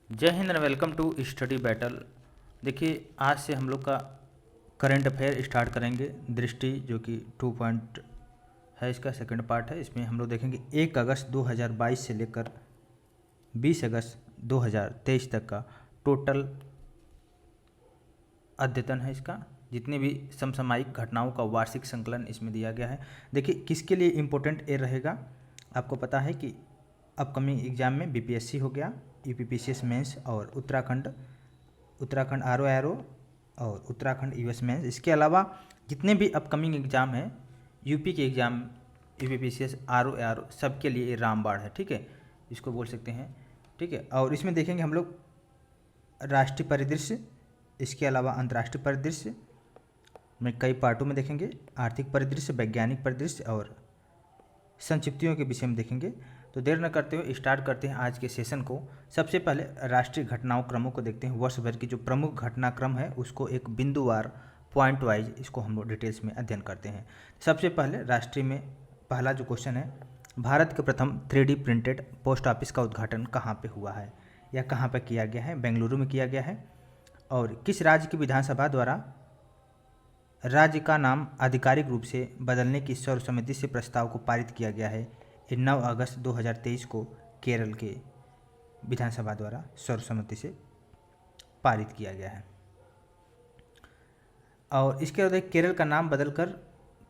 जय हिंद and welcome to study battle. देखिए, आज से हम लोग का करंट अफेयर स्टार्ट करेंगे। दृष्टि जो कि 2 पॉइंट है, इसका सेकंड पार्ट है। इसमें हम लोग देखेंगे 1 अगस्त 2022 से लेकर 20 अगस्त 2023 तक का टोटल अद्यतन है। इसका जितने भी समसामयिक घटनाओं का वार्षिक संकलन इसमें दिया गया है। देखिए, किसके लिए इम्पोर्टेंट ये रहेगा, आपको पता है कि अपकमिंग एग्जाम में बीपीएससी हो गया, यूपीपीसीएस मेंस और उत्तराखंड आरओ और उत्तराखंड यूएस मेंस। इसके अलावा जितने भी अपकमिंग एग्जाम हैं, यूपी के एग्जाम, यूपीपीसीएस आरओ सबके लिए ये रामबाण है। ठीक है, इसको बोल सकते हैं। ठीक है, और इसमें देखेंगे हम लोग राष्ट्रीय परिदृश्य, इसके अलावा अंतर्राष्ट्रीय परिदृश्य में कई पार्टों में देखेंगे। आर्थिक परिदृश्य, वैज्ञानिक परिदृश्य और संक्षिप्तियों के विषय में देखेंगे। तो देर न करते हुए स्टार्ट करते हैं आज के सेशन को। सबसे पहले राष्ट्रीय घटनाओं क्रमों को देखते हैं। वर्ष भर की जो प्रमुख घटनाक्रम है उसको एक बिंदुवार पॉइंट वाइज इसको हम लोग डिटेल्स में अध्ययन करते हैं। सबसे पहले राष्ट्रीय में पहला जो क्वेश्चन है, भारत के प्रथम 3D प्रिंटेड पोस्ट ऑफिस का उद्घाटन कहाँ पे हुआ है या कहाँ पे किया गया है? बेंगलुरु में किया गया है। और किस राज्य की विधानसभा द्वारा राज्य का नाम आधिकारिक रूप से बदलने की सर्वसम्मति से प्रस्ताव को पारित किया गया है? 9 अगस्त 2023 को केरल के विधानसभा द्वारा सर्वसम्मति से पारित किया गया है। और इसके बाद केरल का नाम बदलकर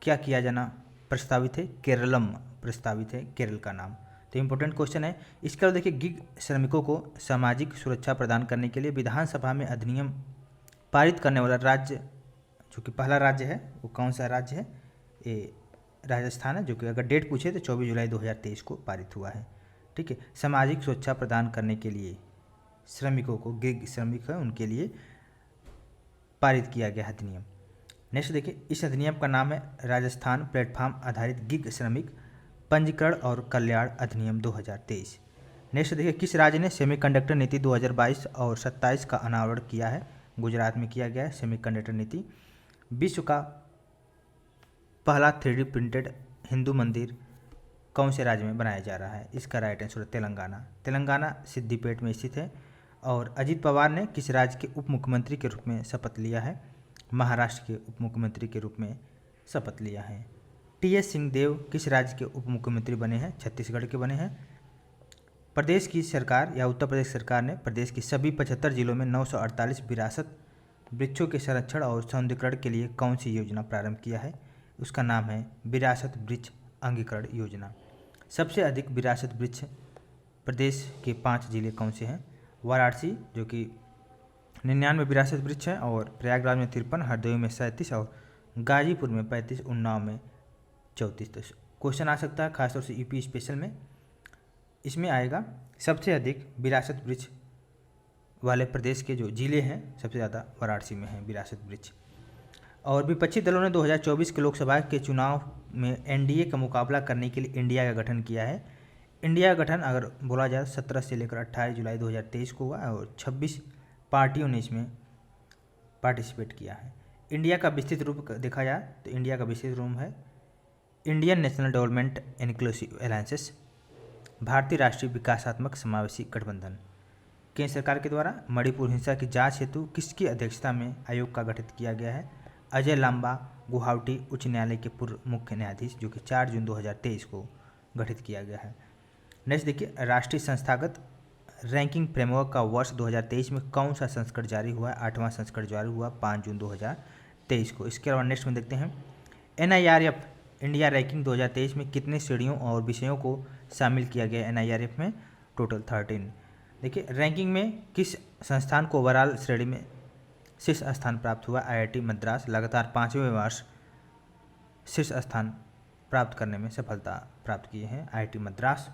क्या किया जाना प्रस्तावित है? केरलम प्रस्तावित है, केरल का नाम। तो इम्पोर्टेंट क्वेश्चन है। इसके बाद देखिए, गिग श्रमिकों को सामाजिक सुरक्षा प्रदान करने के लिए विधानसभा में अधिनियम पारित करने वाला राज्य, जो कि पहला राज्य है, वो कौन सा राज्य है? ये राजस्थान है, जो कि अगर डेट पूछे तो 24 जुलाई 2023 को पारित हुआ है। ठीक है, सामाजिक सुरक्षा प्रदान करने के लिए श्रमिकों को, गिग श्रमिक है उनके लिए पारित किया गया अधिनियम। नेक्स्ट देखिए, इस अधिनियम का नाम है राजस्थान प्लेटफॉर्म आधारित गिग श्रमिक पंजीकरण और कल्याण अधिनियम 2023। नेक्स्ट देखिए, किस राज्य ने सेमीकंडक्टर नीति 2022 और 27 का अनावरण किया है? गुजरात में किया गया है सेमीकंडक्टर नीति। विश्व का पहला 3D प्रिंटेड हिंदू मंदिर कौन से राज्य में बनाया जा रहा है? इसका राइट आंसर तेलंगाना। तेलंगाना सिद्दीपेट में स्थित है। और अजीत पवार ने किस राज्य के उप मुख्यमंत्री के रूप में शपथ लिया है? महाराष्ट्र के उप मुख्यमंत्री के रूप में शपथ लिया है। टीएस सिंहदेव किस राज्य के उप मुख्यमंत्री बने हैं? छत्तीसगढ़ के बने हैं। प्रदेश की सरकार या उत्तर प्रदेश सरकार ने प्रदेश के सभी 75 जिलों में 948 विरासत वृक्षों के संरक्षण और सौंदर्यीकरण के लिए कौन सी योजना प्रारंभ किया है? उसका नाम है विरासत वृक्ष अंगीकरण योजना। सबसे अधिक विरासत वृक्ष प्रदेश के 5 जिले कौन से हैं? वाराणसी जो कि 99 विरासत वृक्ष है, और प्रयागराज में 53, हरदोई में 37 और गाजीपुर में 35, उन्नाव में 34। तो क्वेश्चन आ सकता है खासतौर से यूपी स्पेशल में। इसमें आएगा सबसे अधिक विरासत वृक्ष वाले प्रदेश के जो जिले हैं, सबसे ज़्यादा वाराणसी में है विरासत वृक्ष। और विपक्षी दलों ने 2024 के लोकसभा के चुनाव में एनडीए का मुकाबला करने के लिए इंडिया का गठन किया है। इंडिया का गठन अगर बोला जाए 17 से लेकर 28 जुलाई 2023 को हुआ और 26 पार्टियों ने इसमें पार्टिसिपेट किया है। इंडिया का विस्तृत रूप देखा जाए तो इंडिया का विस्तृत रूप है Indian national development inclusive alliances, भारतीय राष्ट्रीय विकासात्मक समावेशी गठबंधन। केंद्र सरकार के द्वारा मणिपुर हिंसा की जांच हेतु किसकी अध्यक्षता में आयोग का गठित किया गया है? अजय लांबा, गुवाहाटी उच्च न्यायालय के पूर्व मुख्य न्यायाधीश, जो कि 4 जून 2023 को गठित किया गया है। नेक्स्ट देखिए, राष्ट्रीय संस्थागत रैंकिंग फ्रेमवर्क का वर्ष 2023 में कौन सा संस्करण जारी हुआ है? 8वां संस्करण जारी हुआ 5 जून 2023 को। इसके अलावा नेक्स्ट में देखते हैं, NIRF इंडिया रैंकिंग 2023 में कितने श्रेणियों और विषयों को शामिल किया गया? NIRF में टोटल 13। देखिए, रैंकिंग में किस संस्थान को ओवरऑल श्रेणी में शीर्ष स्थान प्राप्त हुआ? IIT मद्रास लगातार 5वें वर्ष शीर्ष स्थान प्राप्त करने में सफलता प्राप्त किए हैं IIT मद्रास।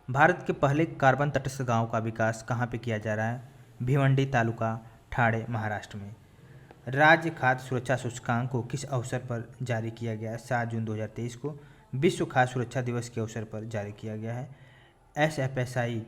भारत के पहले कार्बन तटस्थ गांव का विकास कहाँ पे किया जा रहा है? भिवंडी तालुका, ठाणे, महाराष्ट्र में। राज्य खाद्य सुरक्षा सूचकांक को किस अवसर पर जारी किया गया है? 7 जून 2023 को विश्व खाद्य सुरक्षा दिवस के अवसर पर जारी किया गया है। SFSI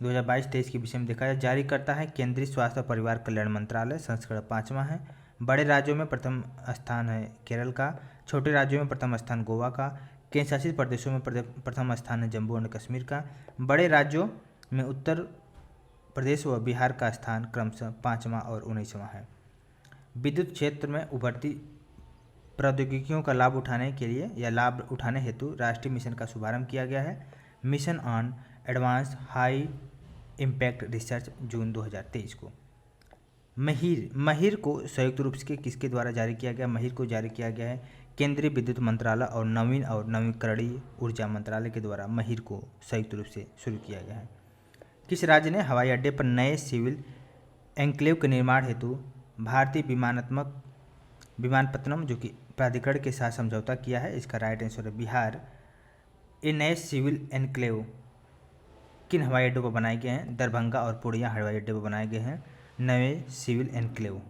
2022-23 के विषय में देखा जाए, जारी करता है केंद्रीय स्वास्थ्य और परिवार कल्याण मंत्रालय। संस्करण 5वां है। बड़े राज्यों में प्रथम स्थान है केरल का, छोटे राज्यों में प्रथम स्थान गोवा का, केंद्र शासित प्रदेशों में प्रथम स्थान है जम्मू एंड कश्मीर का। बड़े राज्यों में उत्तर प्रदेश व बिहार का स्थान क्रमशः 5वां और 19वां है। विद्युत क्षेत्र में उभरती प्रौद्योगिकियों का लाभ उठाने के लिए या लाभ उठाने हेतु राष्ट्रीय मिशन का शुभारंभ किया गया है, mission on advance high impact research, June 2023 को। महिर को संयुक्त रूप से किसके द्वारा जारी किया गया? महिर को जारी किया गया है केंद्रीय विद्युत मंत्रालय और नवीन और नवीकरणीय ऊर्जा मंत्रालय के द्वारा महिर को संयुक्त रूप से शुरू किया गया है। किस राज्य ने हवाई अड्डे पर नए सिविल एन्क्लेव के निर्माण हेतु भारतीय विमानपत्तनम जो कि प्राधिकरण के साथ समझौता किया है? इसका राइट आंसर है बिहार। ये नए सिविल एन्क्लेव किन हवाई अड्डों पर बनाए गए हैं? दरभंगा और पूर्णिया हवाई अड्डे पर बनाए गए हैं नए सिविल एन्क्लेव।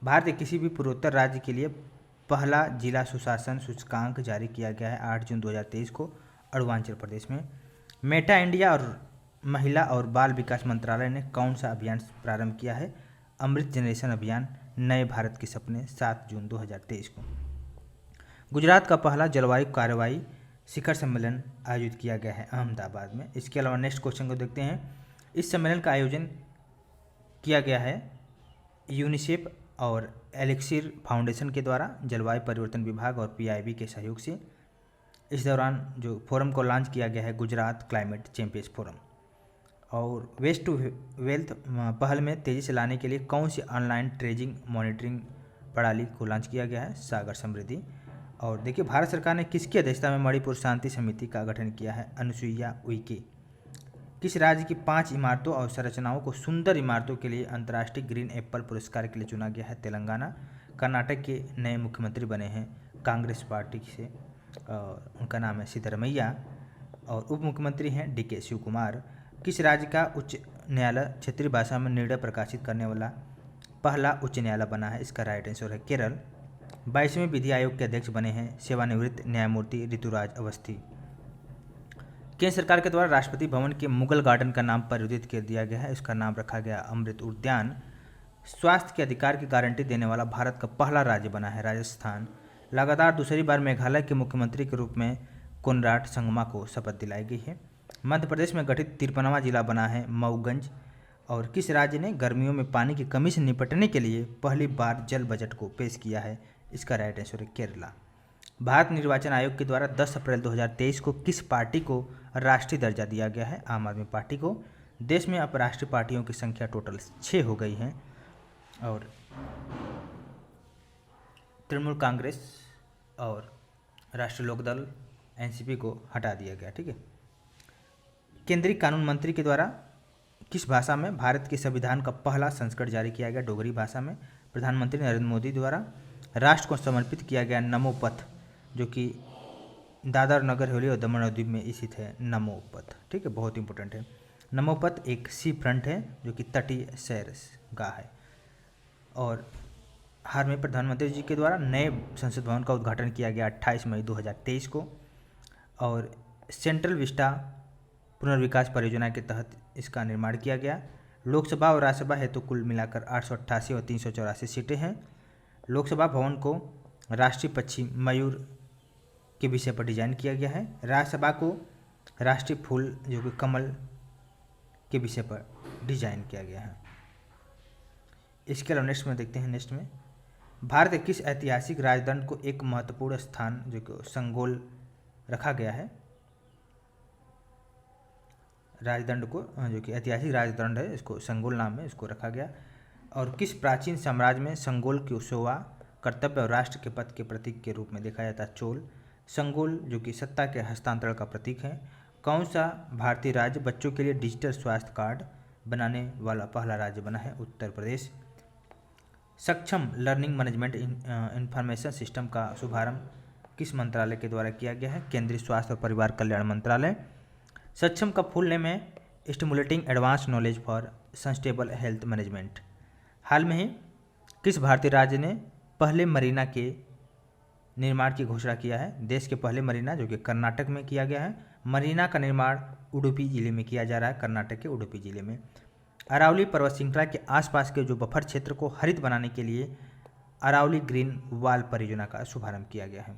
भारत के किसी भी पूर्वोत्तर राज्य के लिए पहला जिला सुशासन सूचकांक जारी किया गया है 8 जून 2023 को अरुणाचल प्रदेश में। मेटा इंडिया और महिला और बाल विकास मंत्रालय ने कौन सा अभियान प्रारंभ किया है? अमृत जनरेशन अभियान, नए भारत के सपने, 7 जून 2023 को। गुजरात का पहला जलवायु कार्रवाई शिखर सम्मेलन आयोजित किया गया है अहमदाबाद में। इसके अलावा नेक्स्ट क्वेश्चन को देखते हैं। इस सम्मेलन का आयोजन किया गया है यूनिसेफ और एलिक्सिर फाउंडेशन के द्वारा, जलवायु परिवर्तन विभाग और पीआईबी के सहयोग से। इस दौरान जो फोरम को लॉन्च किया गया है गुजरात क्लाइमेट चैंपियंस फोरम। और वेस्ट टू वेल्थ पहल में तेज़ी से लाने के लिए कौन सी ऑनलाइन ट्रेजिंग मॉनिटरिंग प्रणाली को लॉन्च किया गया है? सागर समृद्धि। और देखिए भारत सरकार ने किसकी अध्यक्षता में मणिपुर शांति समिति का गठन किया है? अनुसुईया उइके। किस राज्य की 5 इमारतों और संरचनाओं को सुंदर इमारतों के लिए अंतर्राष्ट्रीय ग्रीन एप्पल पुरस्कार के लिए चुना गया है? तेलंगाना। कर्नाटक के नए मुख्यमंत्री बने हैं कांग्रेस पार्टी से, उनका नाम है सिद्धरमैया, और उप मुख्यमंत्री हैं डीके शिव कुमार। किस राज्य का उच्च न्यायालय क्षेत्रीय भाषा में निर्णय प्रकाशित करने वाला पहला उच्च न्यायालय बना है? इसका राइट आंसर है केरल। 22वें विधि आयोग के अध्यक्ष बने हैं सेवानिवृत्त न्यायमूर्ति ऋतुराज अवस्थी। केंद्र सरकार के द्वारा राष्ट्रपति भवन के मुगल गार्डन का नाम परिवर्तित कर दिया गया है, इसका नाम रखा गया अमृत उद्यान। स्वास्थ्य के अधिकार की गारंटी देने वाला भारत का पहला राज्य बना है राजस्थान। लगातार दूसरी बार मेघालय के मुख्यमंत्री के रूप में कोनराड संगमा को शपथ दिलाई गई है। मध्य प्रदेश में गठित 53वां जिला बना है मऊगंज। और किस राज्य ने गर्मियों में पानी की कमी से निपटने के लिए पहली बार जल बजट को पेश किया है? इसका राइट आंसर है केरला। भारत निर्वाचन आयोग के द्वारा 10 अप्रैल 2023 को किस पार्टी को राष्ट्रीय दर्जा दिया गया है? आम आदमी पार्टी को। देश में अब राष्ट्रीय पार्टियों की संख्या टोटल 6 हो गई है और तृणमूल कांग्रेस और राष्ट्रीय लोकदल एनसीपी को हटा दिया गया। ठीक है। केंद्रीय कानून मंत्री के द्वारा किस भाषा में भारत के संविधान का पहला संस्करण जारी किया गया? डोगरी भाषा में। प्रधानमंत्री नरेंद्र मोदी द्वारा राष्ट्र को समर्पित किया गया नमो पथ, जो कि दादर नगर हवेली और दमन और दीव में स्थित है नमो पथ। ठीक है, बहुत इंपॉर्टेंट है। नमो पथ एक सी फ्रंट है जो कि तटीय सैरगाह है। और हाल में प्रधानमंत्री जी के द्वारा नए संसद भवन का उद्घाटन किया गया 28 मई 2023 को। और सेंट्रल विस्टा पुनर्विकास परियोजना के तहत इसका निर्माण किया गया। लोकसभा और राज्यसभा हेतु कुल मिलाकर 888 और 384 सीटें हैं। लोकसभा भवन को राष्ट्रीय पक्षी मयूर के विषय पर डिजाइन किया गया है। राज्यसभा को राष्ट्रीय फूल जो कि कमल के विषय पर डिजाइन किया गया है। इसके अलावा नेक्स्ट में देखते हैं। नेक्स्ट में भारत के किस ऐतिहासिक राजदंड को एक महत्वपूर्ण स्थान जो कि संगोल रखा गया है? राजदंड को जो कि ऐतिहासिक राजदंड है इसको संगोल नाम में इसको रखा गया। और किस प्राचीन साम्राज्य में संगोल की सेवा कर्तव्य और राष्ट्र के पथ के प्रतीक के रूप में देखा जाता है? चोल। संगोल जो कि सत्ता के हस्तांतरण का प्रतीक है। कौन सा भारतीय राज्य बच्चों के लिए डिजिटल स्वास्थ्य कार्ड बनाने वाला पहला राज्य बना है? उत्तर प्रदेश। सक्षम लर्निंग मैनेजमेंट इंफॉर्मेशन सिस्टम का शुभारंभ किस मंत्रालय के द्वारा किया गया है? केंद्रीय स्वास्थ्य और परिवार कल्याण मंत्रालय। सक्षम का फुल नेम है stimulating advance knowledge for sustainable health management. हाल में ही किस भारतीय राज्य ने पहले मरीना के निर्माण की घोषणा किया है? देश के पहले मरीना जो कि कर्नाटक में किया गया है। मरीना का निर्माण उडुपी जिले में किया जा रहा है, कर्नाटक के उडुपी जिले में। अरावली पर्वत श्रृंखला के आसपास के जो बफर क्षेत्र को हरित बनाने के लिए अरावली ग्रीन वॉल परियोजना का शुभारंभ किया गया है।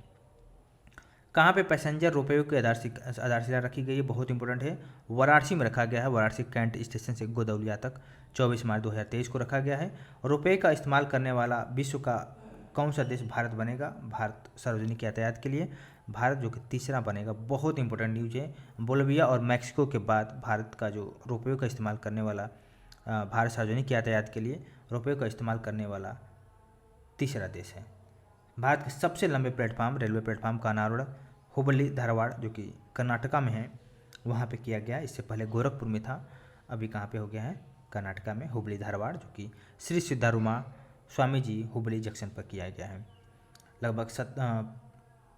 कहाँ पे पैसेंजर रोपवे की आधारशिला रखी गई है, बहुत इंपॉर्टेंट है, वाराणसी में रखा गया है। वाराणसी कैंट स्टेशन से गोदौलिया तक 24 मार्च 2023 को रखा गया है। रोपवे का इस्तेमाल करने वाला विश्व का कौन सा देश भारत बनेगा? भारत सार्वजनिक यातायात के लिए भारत जो कि तीसरा बनेगा। बहुत इंपॉर्टेंट न्यूज है। बोलिविया और मैक्सिको के बाद भारत का जो रोपवे का इस्तेमाल करने वाला भारत सार्वजनिक यातायात के लिए रोपवे का इस्तेमाल करने वाला तीसरा देश है। भारत के सबसे लंबे प्लेटफार्म, रेलवे प्लेटफार्म का अनावरण हुबली धारवाड़ जो कि कर्नाटका में है, वहाँ पे किया गया। इससे पहले गोरखपुर में था, अभी कहाँ पे हो गया है? कर्नाटका में हुबली धारवाड़, जो कि श्री सिद्धारूमा स्वामी जी हुबली जंक्शन पर किया गया है। लगभग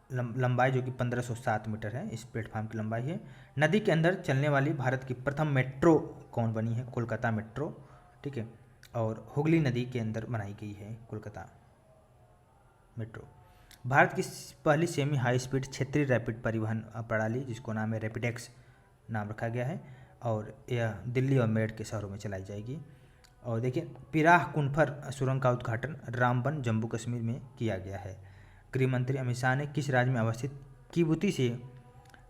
लंबाई जो कि 1507 मीटर है इस प्लेटफार्म की लंबाई है। नदी के अंदर चलने वाली भारत की प्रथम मेट्रो कौन बनी है? कोलकाता मेट्रो, ठीक है। और हुगली नदी के अंदर बनाई गई है कोलकाता मेट्रो। भारत की पहली सेमी हाई स्पीड क्षेत्रीय रैपिड परिवहन प्रणाली, जिसको नाम है रैपिडेक्स नाम रखा गया है, और यह दिल्ली और मेरठ के शहरों में चलाई जाएगी। और देखिए, पिराह कुनफर सुरंग का उद्घाटन रामबन जम्मू कश्मीर में किया गया है। गृह मंत्री अमित शाह ने किस राज्य में अवस्थित किबुती से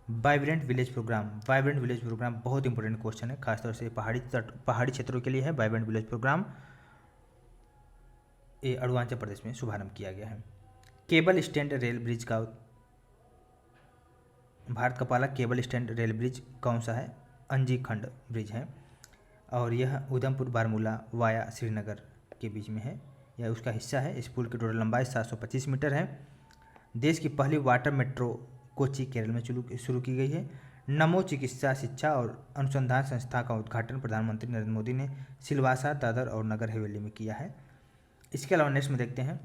वाइब्रेंट विलेज प्रोग्राम बहुत इंपॉर्टेंट क्वेश्चन है, खासतौर से पहाड़ी क्षेत्रों के लिए है। वाइब्रेंट विलेज प्रोग्राम ये अरुणाचल प्रदेश में शुभारंभ किया गया है। केबल स्टैंड रेल ब्रिज का भारत का पहला केबल स्टैंड रेल ब्रिज कौन सा है? अंजी खंड ब्रिज है, और यह उधमपुर बारमूला वाया श्रीनगर के बीच में है, यह उसका हिस्सा है। इस पुल की टोटल लंबाई 725 मीटर है। देश की पहली वाटर मेट्रो कोच्चि केरल में शुरू की गई है। नमो चिकित्सा शिक्षा और अनुसंधान संस्था का उद्घाटन प्रधानमंत्री नरेंद्र मोदी ने सिलवासा, दादर और नगर हवेली में किया है। इसके अलावा नेक्स्ट में देखते हैं,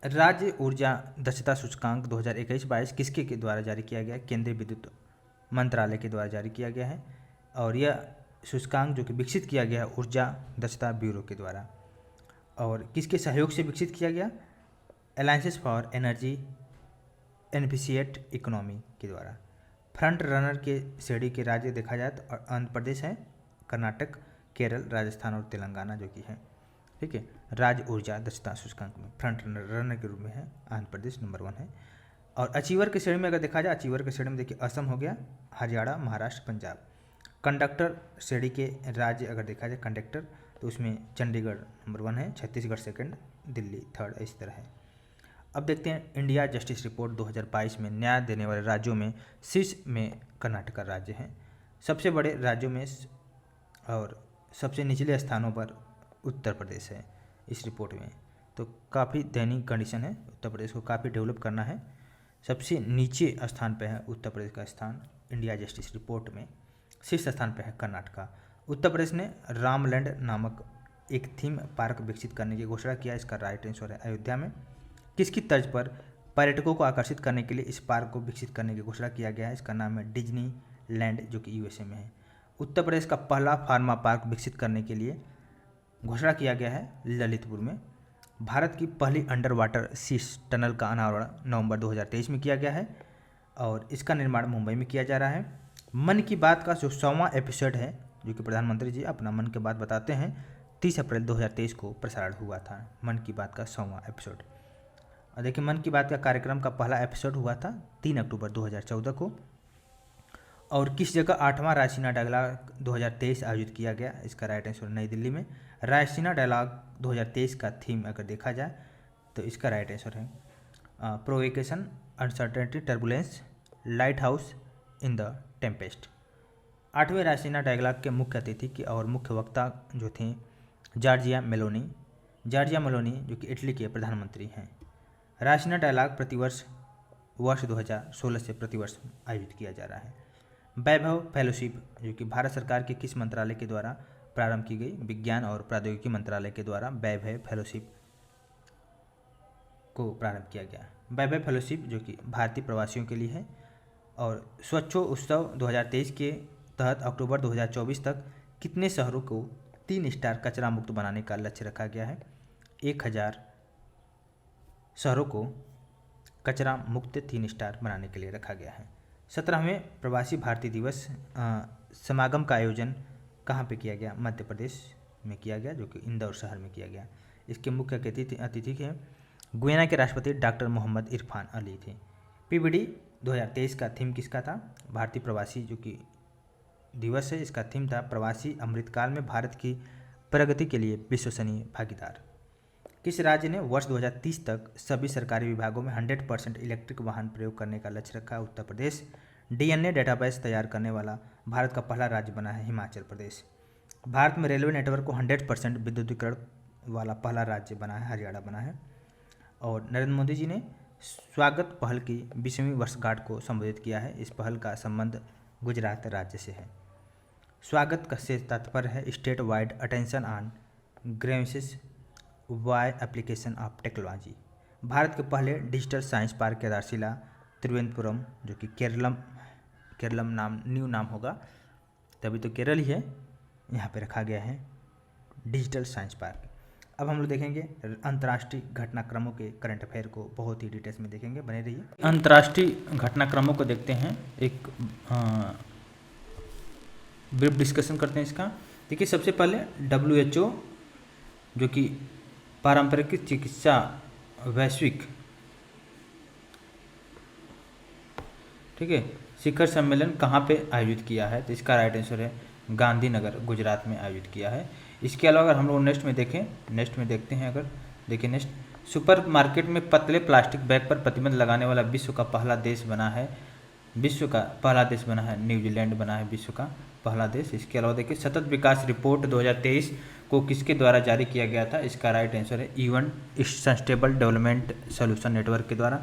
राज्य ऊर्जा दक्षता सूचकांक 2021-22 किसके के द्वारा जारी किया गया? केंद्रीय विद्युत मंत्रालय के द्वारा जारी किया गया है, और यह सूचकांक जो कि विकसित किया गया है ऊर्जा दक्षता ब्यूरो के द्वारा। और किसके सहयोग से विकसित किया गया? अलायंसेस फॉर एनर्जी एनफिशिएट इकोनॉमी के द्वारा। फ्रंट रनर के श्रेणी के राज्य देखा जाए तो आंध्र प्रदेश है, कर्नाटक, केरल, राजस्थान और तेलंगाना जो कि है, ठीक है। राज्य ऊर्जा दक्षता सूचकांक में फ्रंट रनर के रूप में है आंध्र प्रदेश नंबर 1 है। और अचीवर की श्रेणी में अगर देखा जाए, अचीवर की श्रेणी में देखिए असम हो गया, हरियाणा, महाराष्ट्र, पंजाब। कंडक्टर श्रेणी के राज्य अगर देखा जाए कंडक्टर, तो उसमें चंडीगढ़ नंबर 1 है, छत्तीसगढ़ सेकंड, दिल्ली थर्ड, इस तरह है। अब देखते हैं इंडिया जस्टिस रिपोर्ट 2022 में न्याय देने वाले राज्यों में शीर्ष में कर्नाटक राज्य है, सबसे बड़े राज्यों में, और सबसे निचले स्थानों पर उत्तर प्रदेश है इस रिपोर्ट में। तो काफ़ी दयनीय कंडीशन है, उत्तर प्रदेश को काफ़ी डेवलप करना है। सबसे नीचे स्थान पे है उत्तर प्रदेश का स्थान इंडिया जस्टिस रिपोर्ट में, शीर्ष स्थान पे है कर्नाटका। उत्तर प्रदेश ने रामलैंड नामक एक थीम पार्क विकसित करने की घोषणा किया, इसका राइट आंसर है अयोध्या में। किसकी तर्ज पर पर्यटकों को आकर्षित करने के लिए इस पार्क को विकसित करने की घोषणा किया गया है? इसका नाम है डिज्नी लैंड, जो कि यूएसए में है। उत्तर प्रदेश का पहला फार्मा पार्क विकसित करने के लिए घोषणा किया गया है ललितपुर में। भारत की पहली अंडर वाटर शीश टनल का अनावरण नवंबर 2023 में किया गया है, और इसका निर्माण मुंबई में किया जा रहा है। मन की बात का जो 100वां एपिसोड है, जो कि प्रधानमंत्री जी अपना मन की बात बताते हैं, 30 अप्रैल 2023 को प्रसारण हुआ था मन की बात का 100वां एपिसोड। और देखिए, मन की बात का कार्यक्रम का पहला एपिसोड हुआ था 3 अक्टूबर 2014 को। और किस जगह 8वां रायसीना डायलॉग 2023 आयोजित किया गया? इसका राइट आंसर नई दिल्ली में। रायसीना डायलॉग 2023 का थीम अगर देखा जाए तो इसका राइट आंसर है provocation, uncertainty, turbulence, light house in the tempest. 8वें रायसीना डायलॉग के मुख्य अतिथि की और मुख्य वक्ता जो थे जॉर्जिया मेलोनी जो कि इटली के प्रधानमंत्री हैं। रायसीना डायलॉग प्रतिवर्ष वर्ष 2016 से प्रतिवर्ष आयोजित किया जा रहा है। वैभव फेलोशिप जो कि भारत सरकार के किस मंत्रालय के द्वारा प्रारंभ की गई? विज्ञान और प्रौद्योगिकी मंत्रालय के द्वारा वैभव फेलोशिप को प्रारंभ किया गया। वैभव फेलोशिप जो कि भारतीय प्रवासियों के लिए है। और स्वच्छो उत्सव 2023 के तहत अक्टूबर 2024 तक कितने शहरों को 3 स्टार कचरा मुक्त बनाने का लक्ष्य रखा गया है? 1000 शहरों को कचरा मुक्त 3 स्टार बनाने के लिए रखा गया है। 17वें प्रवासी भारतीय दिवस समागम का आयोजन कहाँ पे किया गया? मध्य प्रदेश में किया गया, जो कि इंदौर शहर में किया गया। इसके मुख्य अतिथि हैं गुयाना के राष्ट्रपति डॉक्टर मोहम्मद इरफान अली थे। पीबीडी 2023 का थीम किसका था? भारतीय प्रवासी जो कि दिवस है, इसका थीम था प्रवासी अमृतकाल में भारत की प्रगति के लिए विश्वसनीय भागीदार। किस राज्य ने वर्ष 2030 तक सभी सरकारी विभागों में 100% इलेक्ट्रिक वाहन प्रयोग करने का लक्ष्य रखा? उत्तर प्रदेश। डीएनए डेटाबेस तैयार करने वाला भारत का पहला राज्य बना है हिमाचल प्रदेश। भारत में रेलवे नेटवर्क को 100% विद्युतीकरण वाला पहला राज्य बना है हरियाणा बना है। और नरेंद्र मोदी जी ने स्वागत पहल की 20वीं वर्षगांठ को संबोधित किया है। इस पहल का संबंध गुजरात राज्य से है। स्वागत का से तात्पर्य है state wide attention on grievances by application of technology. Bharat के पहले डिजिटल साइंस पार्क की आधारशिला तिरुवनंतपुरम जो कि केरलम नाम न्यू नाम होगा, तभी तो केरल ही है, यहाँ पे रखा गया है डिजिटल साइंस पार्क। अब हम लोग देखेंगे अंतर्राष्ट्रीय घटनाक्रमों के करंट अफेयर को बहुत ही डिटेल्स में देखेंगे, बने रहिए। अंतर्राष्ट्रीय घटनाक्रमों को देखते हैं, एक ब्रीफ डिस्कशन करते हैं इसका। देखिए सबसे पहले WHO जो कि पारंपरिक चिकित्सा वैश्विक, ठीक है, शिखर सम्मेलन कहाँ पे आयोजित किया है? तो इसका राइट आंसर है गांधीनगर गुजरात में आयोजित किया है। इसके अलावा अगर हम लोग नेक्स्ट में देखते हैं, अगर देखिए नेक्स्ट, सुपर मार्केट में पतले प्लास्टिक बैग पर प्रतिबंध लगाने वाला विश्व का पहला देश बना है न्यूजीलैंड बना है विश्व का पहला देश। इसके अलावा देखिए सतत विकास रिपोर्ट 2023 को किसके द्वारा जारी किया गया था? इसका राइट आंसर है even sustainable development solution network के द्वारा।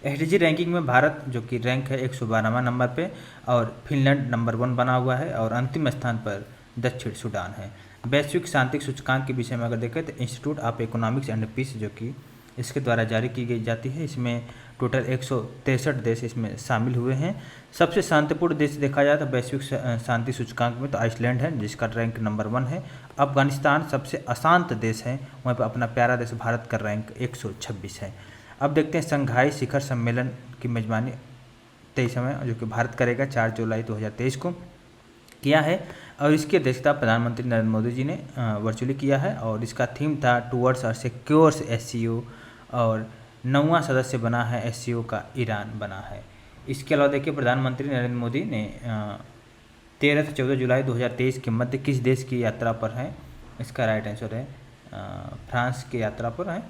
एसडीजी रैंकिंग में भारत जो कि रैंक है 112वां नंबर पे और फिनलैंड नंबर 1 बना हुआ है और अंतिम स्थान पर दक्षिण सूडान है। वैश्विक शांति सूचकांक के विषय में अगर देखें तो institute of economics and peace जो कि इसके द्वारा जारी की गई जाती है, इसमें टोटल 163 देश इसमें शामिल हुए हैं। सबसे शांतिपूर्ण देश देखा जाए तो वैश्विक शांति सूचकांक में तो आइसलैंड है जिसका रैंक नंबर 1 है। अफगानिस्तान सबसे अशांत देश है, वहाँ पर अपना प्यारा देश भारत का रैंक 126 है। अब देखते हैं संघाई शिखर सम्मेलन की मेजबानी 23वें जो कि भारत करेगा 4 जुलाई 2023 को किया है और इसकी अध्यक्षता प्रधानमंत्री नरेंद्र मोदी जी ने वर्चुअली किया है और इसका थीम था टूवर्ड्स और सिक्योर्स SCO और 9वां सदस्य बना है SCO का ईरान बना है। इसके अलावा देखिए प्रधानमंत्री नरेंद्र मोदी ने 13 से 14 जुलाई 2023 के मध्य किस देश की यात्रा पर है? इसका राइट आंसर है फ्रांस की यात्रा पर है,